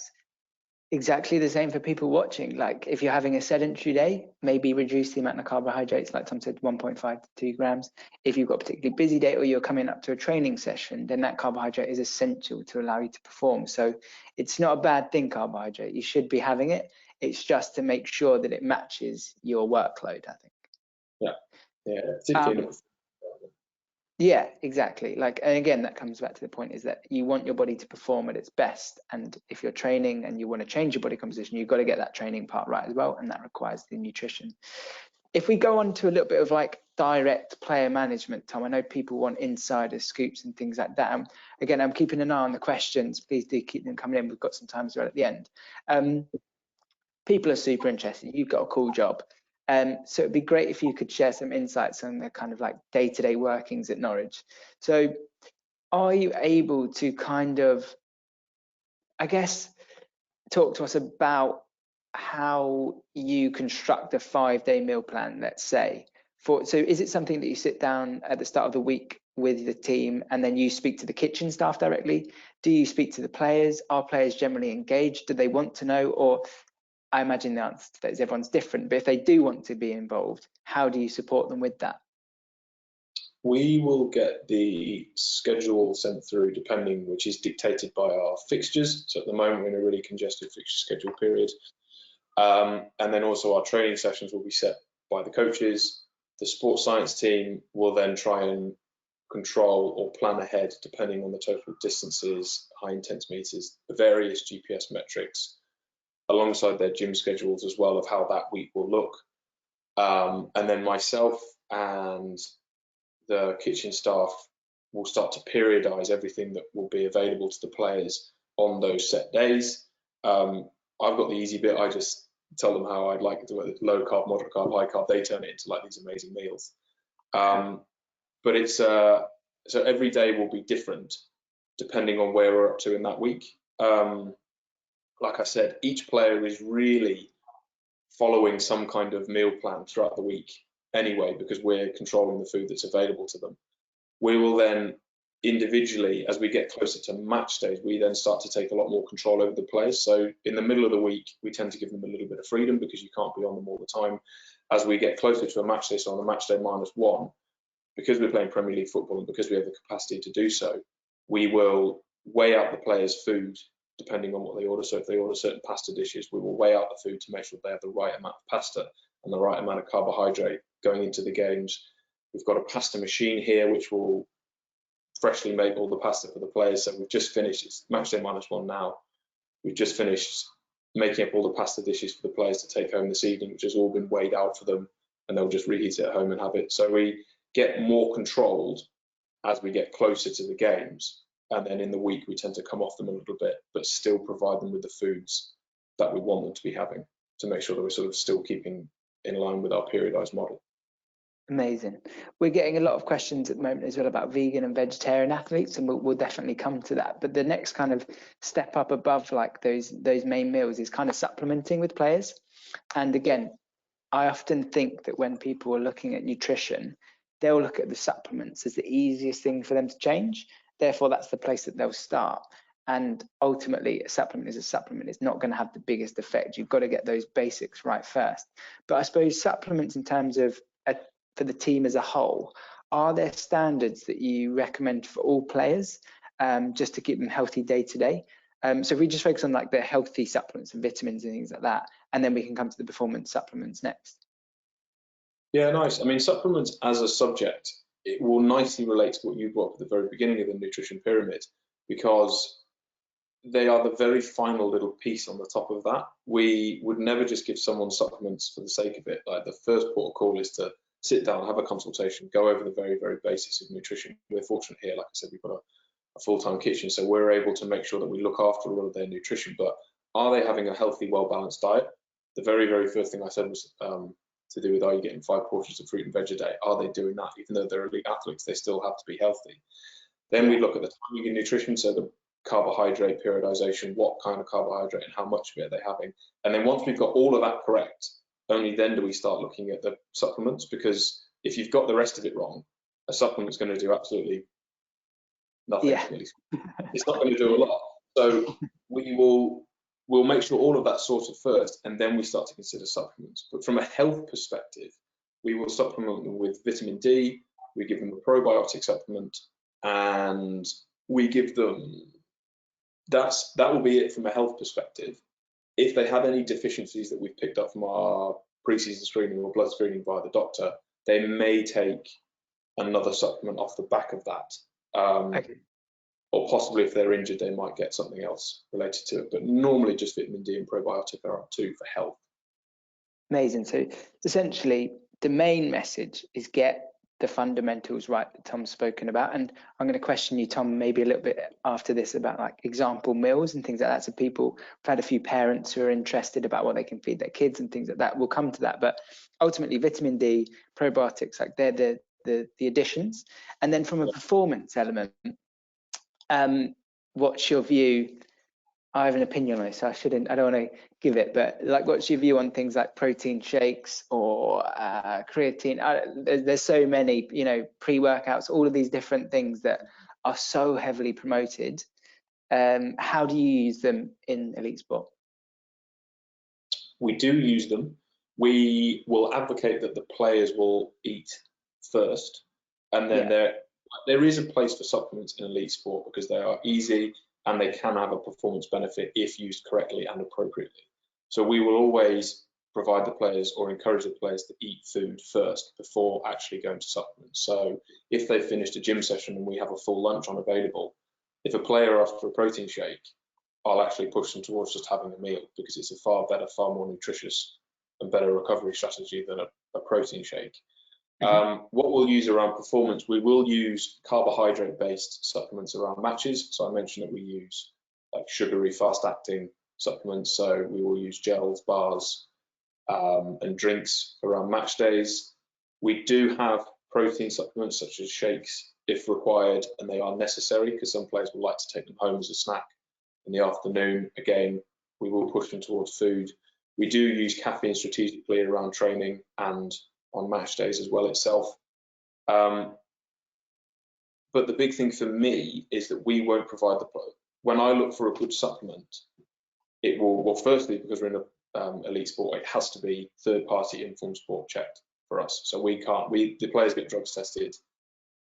Exactly the same for people watching. Like if you're having a sedentary day, maybe reduce the amount of carbohydrates, like Tom said, 1.5 to 2 grams. If you've got a particularly busy day or you're coming up to a training session, then that carbohydrate is essential to allow you to perform. So it's not a bad thing, carbohydrate. You should be having it. It's just to make sure that it matches your workload, I think. Yeah. Yeah, exactly. Like, and again, that comes back to the point is that you want your body to perform at its best. And if you're training and you want to change your body composition, you've got to get that training part right as well. And that requires the nutrition. If we go on to a little bit of like direct player management, Tom? I know people want insider scoops and things like that. Again, I'm keeping an eye on the questions. Please do keep them coming in. We've got some time as well at the end. People are super interested. You've got a cool job. So it'd be great if you could share some insights on the kind of like day-to-day workings at Norwich. So are you able to kind of, I guess, talk to us about how you construct a 5-day meal plan, let's say? So is it something that you sit down at the start of the week with the team and then you speak to the kitchen staff directly? Do you speak to the players? Are players generally engaged? Do they want to know? Or I imagine the answer to that is everyone's different, but if they do want to be involved, how do you support them with that? We will get the schedule sent through, depending, which is dictated by our fixtures. So at the moment, we're in a really congested fixture schedule period. And then also our training sessions will be set by the coaches. The sports science team will then try and control or plan ahead, depending on the total distances, high intense meters, the various GPS metrics, alongside their gym schedules as well, of how that week will look. And then myself and the kitchen staff will start to periodize everything that will be available to the players on those set days. I've got the easy bit. I just tell them how I'd like to do it: low carb, moderate carb, high carb. They turn it into like these amazing meals. But it's so every day will be different depending on where we're up to in that week. Like I said, each player is really following some kind of meal plan throughout the week anyway, because we're controlling the food that's available to them. We will then individually, as we get closer to match days, we then start to take a lot more control over the players. So in the middle of the week, we tend to give them a little bit of freedom because you can't be on them all the time. As we get closer to a match day, so on the match day -1, because we're playing Premier League football and because we have the capacity to do so, we will weigh out the players' food depending on what they order. So if they order certain pasta dishes, we will weigh out the food to make sure they have the right amount of pasta and the right amount of carbohydrate going into the games. We've got a pasta machine here which will freshly make all the pasta for the players. So we've just finished, it's match day -1 now. We've just finished making up all the pasta dishes for the players to take home this evening, which has all been weighed out for them, and they'll just reheat it at home and have it. So we get more controlled as we get closer to the games. And then in the week, we tend to come off them a little bit, but still provide them with the foods that we want them to be having to make sure that we're sort of still keeping in line with our periodized model. Amazing. We're getting a lot of questions at the moment as well about vegan and vegetarian athletes, and we'll definitely come to that. But the next kind of step up above like those main meals is kind of supplementing with players. And again, I often think that when people are looking at nutrition, they'll look at the supplements as the easiest thing for them to change. Therefore, that's the place that they'll start. And ultimately, a supplement is a supplement. It's not going to have the biggest effect. You've got to get those basics right first. But I suppose supplements in terms of for the team as a whole, are there standards that you recommend for all players just to keep them healthy day to day? So if we just focus on like the healthy supplements and vitamins and things like that, and then we can come to the performance supplements next. Yeah, nice. I mean, supplements as a subject, it will nicely relate to what you brought at the very beginning of the nutrition pyramid, because they are the very final little piece on the top of that. We would never just give someone supplements for the sake of it. Like, the first port of call is to sit down, have a consultation, go over the very, very basics of nutrition. We're fortunate here, like I said, we've got a full-time kitchen, so we're able to make sure that we look after all of their nutrition. But are they having a healthy, well-balanced diet? The very, very first thing I said was to do with, are you getting 5 portions of fruit and veg a day? Are they doing that? Even though they're elite athletes, they still have to be healthy. Then we look at the timing of nutrition, so the carbohydrate periodization, what kind of carbohydrate and how much of it are they having? And then once we've got all of that correct, only then do we start looking at the supplements, because if you've got the rest of it wrong, a supplement's going to do absolutely nothing. Yeah. It's not going to do a lot. So we'll make sure all of that's sorted first, and then we start to consider supplements. But from a health perspective, we will supplement them with vitamin D, we give them a probiotic supplement, and we give them, that will be it from a health perspective. If they have any deficiencies that we've picked up from our pre-season screening or blood screening by the doctor, they may take another supplement off the back of that. Okay. Or possibly if they're injured, they might get something else related to it. But normally just vitamin D and probiotic are up to for health. Amazing. So essentially, the main message is get the fundamentals right that Tom's spoken about. And I'm going to question you, Tom, maybe a little bit after this about like example meals and things like that. So people, I've had a few parents who are interested about what they can feed their kids and things like that. We'll come to that. But ultimately, vitamin D, probiotics, like they're the additions. And then from a performance element, what's your view? I have an opinion on this, so I don't want to give it, but like, what's your view on things like protein shakes or creatine? There's so many, you know, pre-workouts, all of these different things that are so heavily promoted. How do you use them in elite sport? We do use them. We will advocate that the players will eat first, and then there is a place for supplements in elite sport because they are easy and they can have a performance benefit if used correctly and appropriately. So we will always provide the players or encourage the players to eat food first before actually going to supplements. So if they've finished a gym session and we have a full lunch on available, if a player asks for a protein shake, I'll actually push them towards just having a meal because it's a far better, far more nutritious and better recovery strategy than a protein shake. What we'll use around performance, we will use carbohydrate-based supplements around matches. So I mentioned that we use like sugary, fast-acting supplements. So we will use gels, bars, and drinks around match days. We do have protein supplements such as shakes if required, and they are necessary because some players will like to take them home as a snack in the afternoon. Again, we will push them towards food. We do use caffeine strategically around training and on match days as well itself. But the big thing for me is that we won't provide when I look for a good supplement, it will, well, firstly, because we're in a elite sport, it has to be third-party informed sport checked for us. So we can't, the players get drugs tested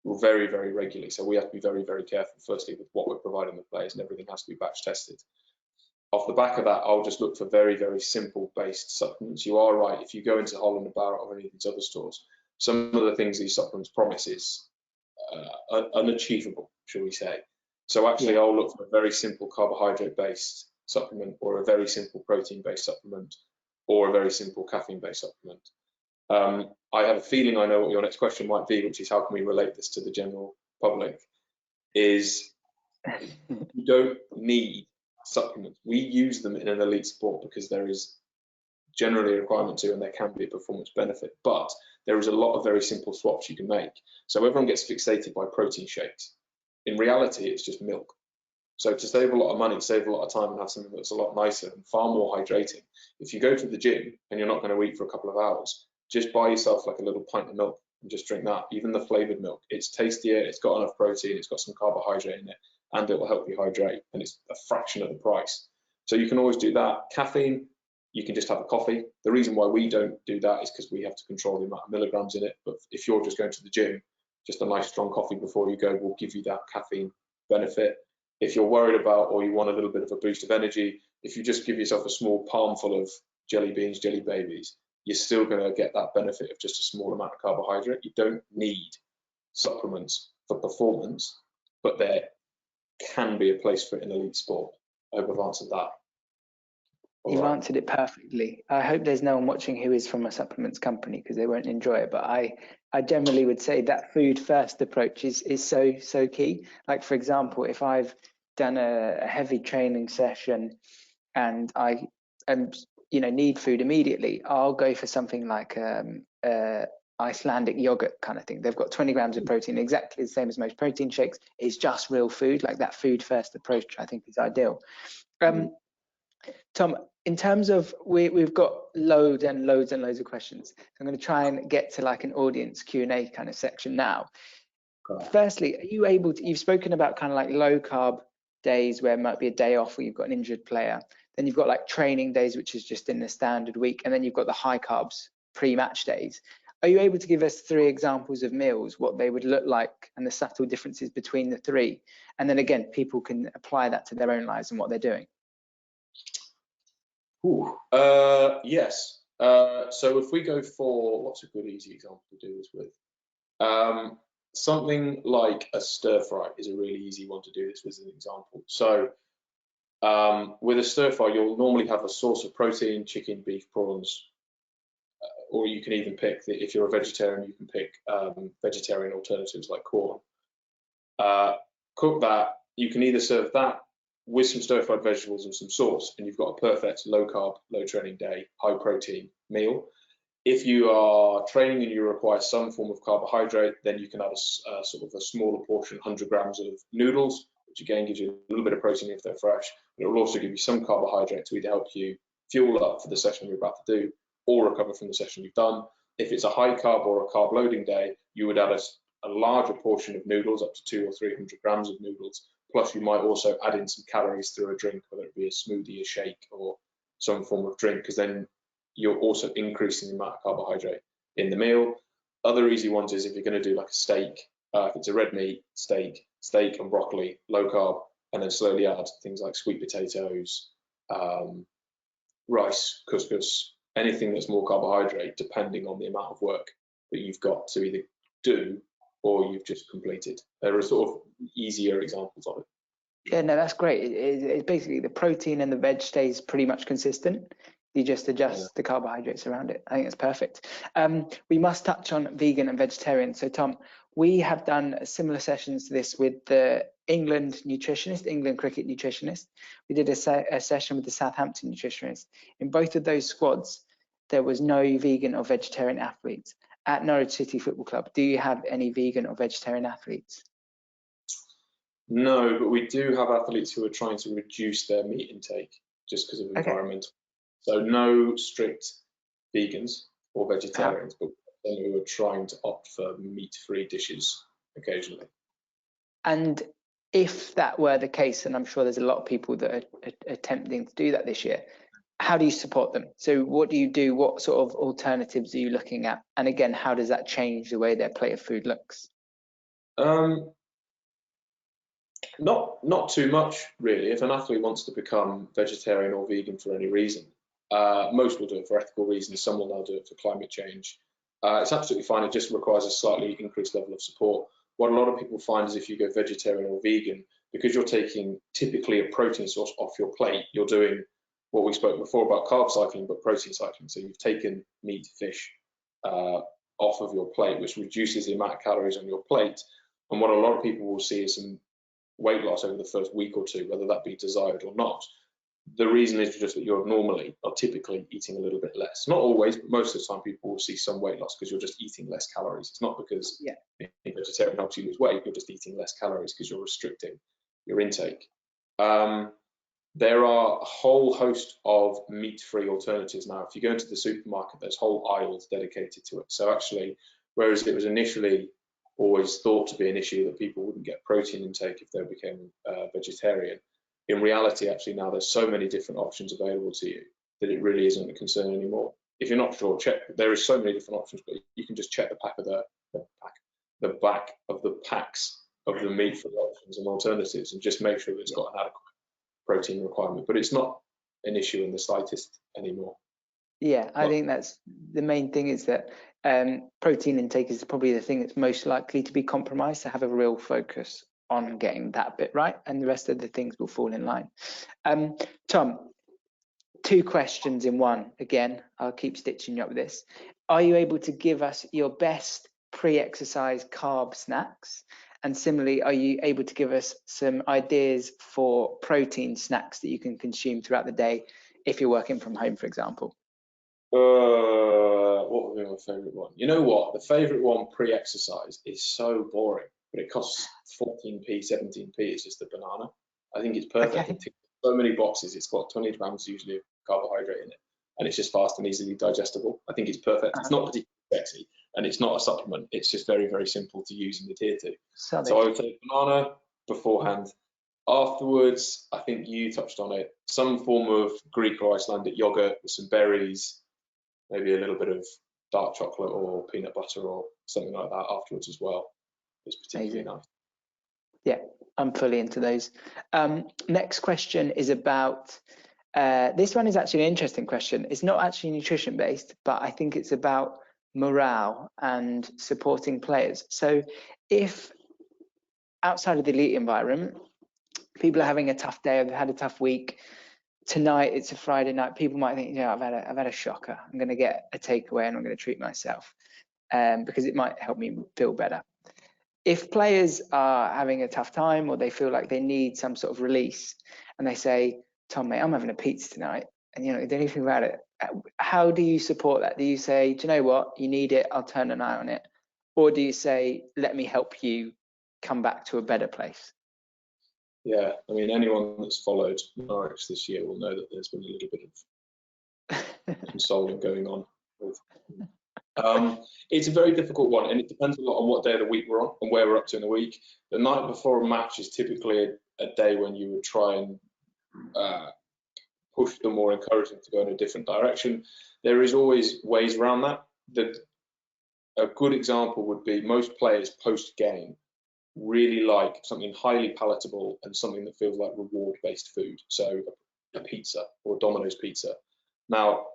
very, very regularly. So we have to be very, very careful, firstly, with what we're providing the players, and everything has to be batch tested. Off the back of that, I'll just look for very, very simple based supplements. You are right, if you go into Holland & Barrett or any of these other stores, some of the things these supplements promise is unachievable, shall we say. So actually, I'll look for a very simple carbohydrate-based supplement or a very simple protein-based supplement or a very simple caffeine-based supplement. I have a feeling I know what your next question might be, which is how can we relate this to the general public, is you don't need supplements. We use them in an elite sport because there is generally a requirement to, and there can be a performance benefit, but there is a lot of very simple swaps you can make. So everyone gets fixated by protein shakes. In reality, it's just milk. So to save a lot of money, save a lot of time, and have something that's a lot nicer and far more hydrating, if you go to the gym and you're not going to eat for a couple of hours, just buy yourself like a little pint of milk and just drink that. Even the flavored milk, it's tastier, it's got enough protein, it's got some carbohydrate in it, and it will help you hydrate, and it's a fraction of the price. So you can always do that. Caffeine, you can just have a coffee. The reason why we don't do that is because we have to control the amount of milligrams in it. But if you're just going to the gym, just a nice strong coffee before you go will give you that caffeine benefit. If you're worried about, or you want a little bit of a boost of energy, if you just give yourself a small palmful of jelly beans, jelly babies, you're still going to get that benefit of just a small amount of carbohydrate. You don't need supplements for performance, but there can be a place for it in elite sport. I hope I've answered that. You've answered it perfectly. I hope there's no one watching who is from a supplements company because they won't enjoy it. But I generally would say that food first approach is so key. Like, for example, if I've done a heavy training session and I need food immediately, I'll go for something like Icelandic yogurt kind of thing. They've got 20 grams of protein, exactly the same as most protein shakes. It's just real food. Like, that food first approach, I think, is ideal. Tom, in terms of, we've got loads and loads and loads of questions. I'm going to try and get to like an audience Q&A kind of section now. Firstly, are you able to, you've spoken about kind of like low carb days where it might be a day off where you've got an injured player. Then you've got like training days, which is just in the standard week. And then you've got the high carbs pre-match days. Are you able to give us 3 examples of meals, what they would look like and the subtle differences between the 3? And then again, people can apply that to their own lives and what they're doing. Yes. So if we go for, what's a good easy example to do this with? Something like a stir fry is a really easy one to do this with as an example. So with a stir fry, you'll normally have a source of protein, chicken, beef, prawns, or you can even pick, if you're a vegetarian, you can pick vegetarian alternatives like corn. Cook that. You can either serve that with some stir-fried vegetables and some sauce, and you've got a perfect low-carb, low-training day, high-protein meal. If you are training and you require some form of carbohydrate, then you can add a sort of a smaller portion, 100 grams of noodles, which again gives you a little bit of protein if they're fresh, but it will also give you some carbohydrate to either help you fuel up for the session you're about to do or recover from the session you've done. If it's a high carb or a carb loading day, you would add a larger portion of noodles, up to 200 or 300 grams of noodles. Plus, you might also add in some calories through a drink, whether it be a smoothie, a shake, or some form of drink, because then you're also increasing the amount of carbohydrate in the meal. Other easy ones is if you're going to do like a steak, if it's a red meat, steak and broccoli, low carb, and then slowly add things like sweet potatoes, rice, couscous, anything that's more carbohydrate, depending on the amount of work that you've got to either do or you've just completed. There are sort of easier examples of it. Yeah, no, that's great. It's basically the protein and the veg stays pretty much consistent. You just adjust the carbohydrates around it. I think it's perfect. We must touch on vegan and vegetarian. So Tom, we have done similar sessions to this with the England cricket nutritionist. We did a session with the Southampton nutritionist. In both of those squads, there was no vegan or vegetarian athletes. At Norwich City Football Club, do you have any vegan or vegetarian athletes? No, but we do have athletes who are trying to reduce their meat intake just because of environmental. So no strict vegans or vegetarians, but who are trying to opt for meat-free dishes occasionally. And if that were the case, and I'm sure there's a lot of people that are attempting to do that this year, how do you support them? So what do you do? What sort of alternatives are you looking at? And again, how does that change the way their plate of food looks? Not too much, really. If an athlete wants to become vegetarian or vegan for any reason, most will do it for ethical reasons. Some will now do it for climate change. It's absolutely fine. It just requires a slightly increased level of support. What a lot of people find is if you go vegetarian or vegan, because you're taking typically a protein source off your plate, you're doing what we spoke before about carb cycling, but protein cycling. So you've taken meat, fish off of your plate, which reduces the amount of calories on your plate. And what a lot of people will see is some weight loss over the first week or two, whether that be desired or not. The reason is just that you're normally or typically eating a little bit less. Not always, but most of the time people will see some weight loss because you're just eating less calories. It's not because being vegetarian helps you lose weight, you're just eating less calories because you're restricting your intake. There are a whole host of meat-free alternatives now. If you go into the supermarket, there's whole aisles dedicated to it. So actually, whereas it was initially always thought to be an issue that people wouldn't get protein intake if they became vegetarian, in reality, actually now there's so many different options available to you that it really isn't a concern anymore. If you're not sure, check. There is so many different options, but you can just check the back of the back of the packs of the meat-free options and alternatives, and just make sure that it's got an adequate protein requirement. But it's not an issue in the slightest anymore. Yeah, I think that's the main thing, is that protein intake is probably the thing that's most likely to be compromised, to have a real focus on getting that bit right, and the rest of the things will fall in line. Tom, 2 questions in one. Again, I'll keep stitching you up with this. Are you able to give us your best pre-exercise carb snacks? And similarly, are you able to give us some ideas for protein snacks that you can consume throughout the day if you're working from home, for example? What would be my favourite one? You know what? The favourite one pre-exercise is so boring, but it costs 14p, 17p. It's just a banana. I think it's perfect. Okay. It ticks so many boxes. It's got 20 grams usually of carbohydrate in it, and it's just fast and easily digestible. I think it's perfect. It's not particularly sexy, and it's not a supplement. It's just very, very simple to use and adhere to. So I would say banana beforehand. Afterwards, I think you touched on it, some form of Greek or Icelandic yogurt with some berries, maybe a little bit of dark chocolate or peanut butter or something like that afterwards as well. It's particularly nice. Yeah, I'm fully into those. Next question is about, this one is actually an interesting question. It's not actually nutrition based, but I think it's about morale and supporting players. So if outside of the elite environment, people are having a tough day, or they've had a tough week, tonight it's a Friday night, people might think, yeah, I've had a shocker. I'm going to get a takeaway and I'm going to treat myself because it might help me feel better. If players are having a tough time or they feel like they need some sort of release and they say, Tom, mate, I'm having a pizza tonight, and you know, don't anything about it. How do you support that? Do you say, do you know what, you need it, I'll turn an eye on it? Or do you say, let me help you come back to a better place? Yeah, I mean, anyone that's followed Norwich this year will know that there's been a little bit of consoling going on with it's a very difficult one, and it depends a lot on what day of the week we're on and where we're up to in the week. The night before a match is typically a day when you would try and push them or encourage them to go in a different direction. There is always ways around that. A good example would be most players post-game really like something highly palatable and something that feels like reward-based food, so a pizza or Domino's pizza. Now,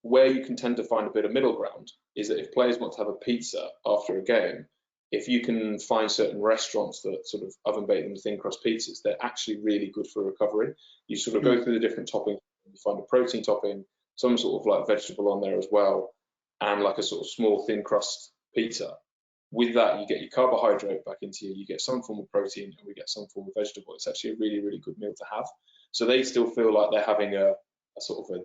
where you can tend to find a bit of middle ground is that if players want to have a pizza after a game, if you can find certain restaurants that sort of oven bake them thin crust pizzas, they're actually really good for recovery. You sort of go through the different toppings, you find a protein topping, some sort of like vegetable on there as well, and like a sort of small thin crust pizza. With that, you get your carbohydrate back into you get some form of protein, and we get some form of vegetable. It's actually a really, really good meal to have. So they still feel like they're having a sort of a,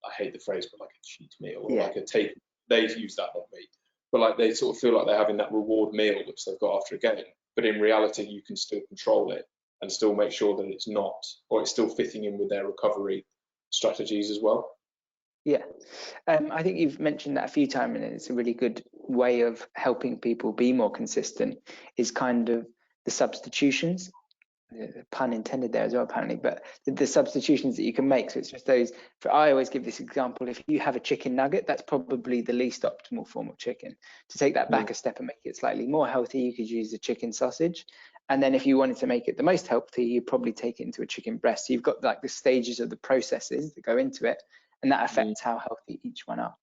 I hate the phrase, but like a cheat meal or like a take. They use that, not me. But like they sort of feel like they're having that reward meal which they've got after a game. But in reality, you can still control it and still make sure that it's not, or it's still fitting in with their recovery strategies as well. Yeah, I think you've mentioned that a few times, and it's a really good way of helping people be more consistent, is kind of the substitutions. Pun intended there as well, apparently, but the substitutions that you can make. So it's just those, I always give this example, if you have a chicken nugget, that's probably the least optimal form of chicken. To take that back a step and make it slightly more healthy, you could use a chicken sausage. And then if you wanted to make it the most healthy, you'd probably take it into a chicken breast. So you've got like the stages of the processes that go into it, and that affects how healthy each one are.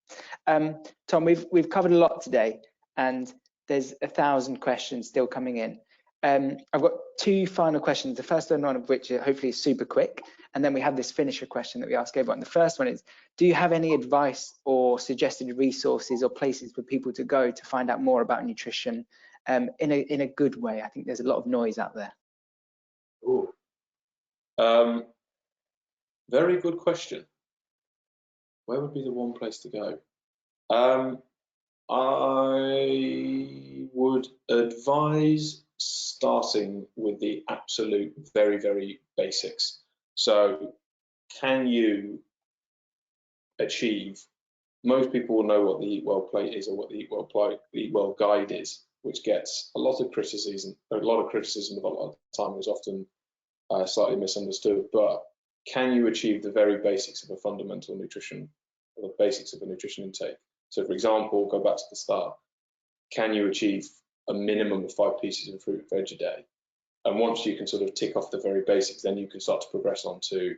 Tom, we've covered a lot today, and there's 1,000 questions still coming in. I've got two final questions, the first one of which hopefully is super quick, and then we have this finisher question that we ask everyone. The first one is, do you have any advice or suggested resources or places for people to go to find out more about nutrition in a good way? I think there's a lot of noise out there. Ooh. Very good question. Where would be the one place to go? I would advise starting with the absolute very, very basics. So can you achieve, most people will know what the Eat Well plate is or what the Eat Well guide is, which gets a lot of criticism, but a lot of the time is often slightly misunderstood. But can you achieve the very basics of a fundamental nutrition, or the basics of a nutrition intake? So for example, go back to the start, can you achieve a minimum of 5 pieces of fruit and veg a day? And once you can sort of tick off the very basics, then you can start to progress on to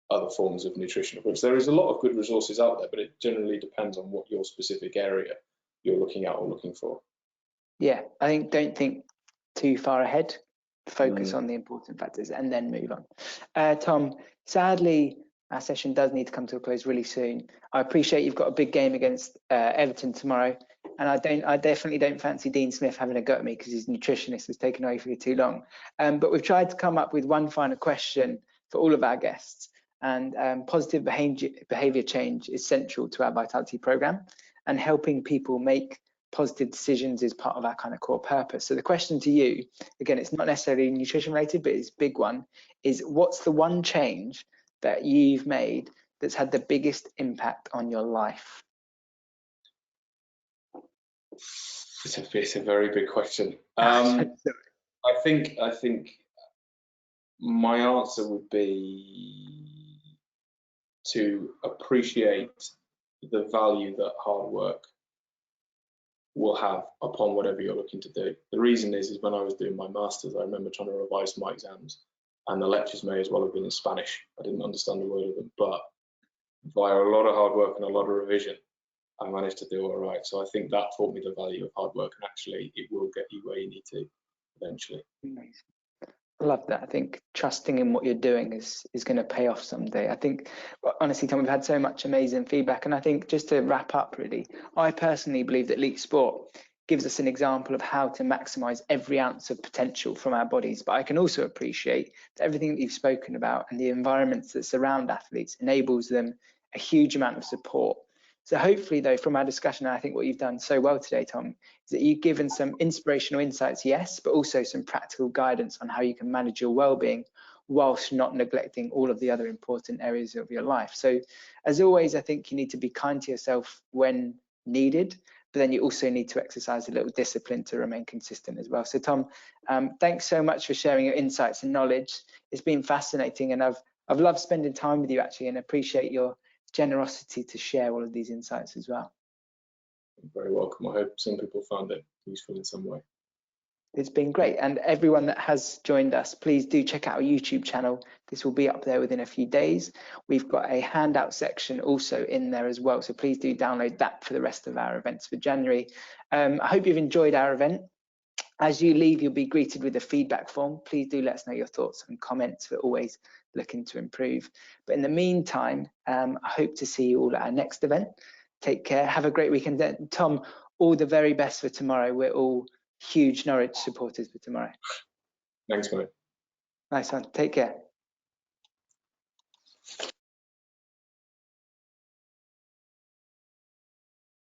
other forms of nutrition, of which there is a lot of good resources out there, but it generally depends on what your specific area you're looking at or looking for. Yeah, I think don't think too far ahead, focus on the important factors and then move on. Tom, sadly, our session does need to come to a close really soon. I appreciate you've got a big game against Everton tomorrow, and I definitely don't fancy Dean Smith having a go at me because his nutritionist has taken away for you too long. But we've tried to come up with one final question for all of our guests, and positive behavior change is central to our Vitality program, and helping people make positive decisions is part of our kind of core purpose. So the question to you, again, it's not necessarily nutrition related, but it's a big one, is what's the one change that you've made that's had the biggest impact on your life? It's a very big question. I think my answer would be to appreciate the value that hard work will have upon whatever you're looking to do. The reason is when I was doing my master's, I remember trying to revise my exams, and the lectures may as well have been in Spanish. I didn't understand a word of them, but via a lot of hard work and a lot of revision, I managed to do all right. So I think that taught me the value of hard work, and actually it will get you where you need to eventually. Amazing. I love that. I think trusting in what you're doing is going to pay off someday. I think, honestly, Tom, we've had so much amazing feedback. And I think just to wrap up, really, I personally believe that elite sport gives us an example of how to maximize every ounce of potential from our bodies. But I can also appreciate that everything that you've spoken about and the environments that surround athletes enables them a huge amount of support. So hopefully, though, from our discussion, I think what you've done so well today, Tom, is that you've given some inspirational insights, yes, but also some practical guidance on how you can manage your well-being whilst not neglecting all of the other important areas of your life. So as always, I think you need to be kind to yourself when needed, but then you also need to exercise a little discipline to remain consistent as well. So Tom, thanks so much for sharing your insights and knowledge. It's been fascinating, and I've loved spending time with you actually, and appreciate your generosity to share all of these insights as well. You're very welcome. I hope some people found it useful in some way. It's been great. And everyone that has joined us, please do check out our YouTube channel. This will be up there within a few days. We've got a handout section also in there as well. So please do download that for the rest of our events for January. I hope you've enjoyed our event. As you leave, you'll be greeted with a feedback form. Please do let us know your thoughts and comments. We're always looking to improve. But in the meantime, I hope to see you all at our next event. Take care. Have a great weekend. Tom, all the very best for tomorrow. We're all huge Norwich supporters for tomorrow. Thanks, mate. Nice one. Take care.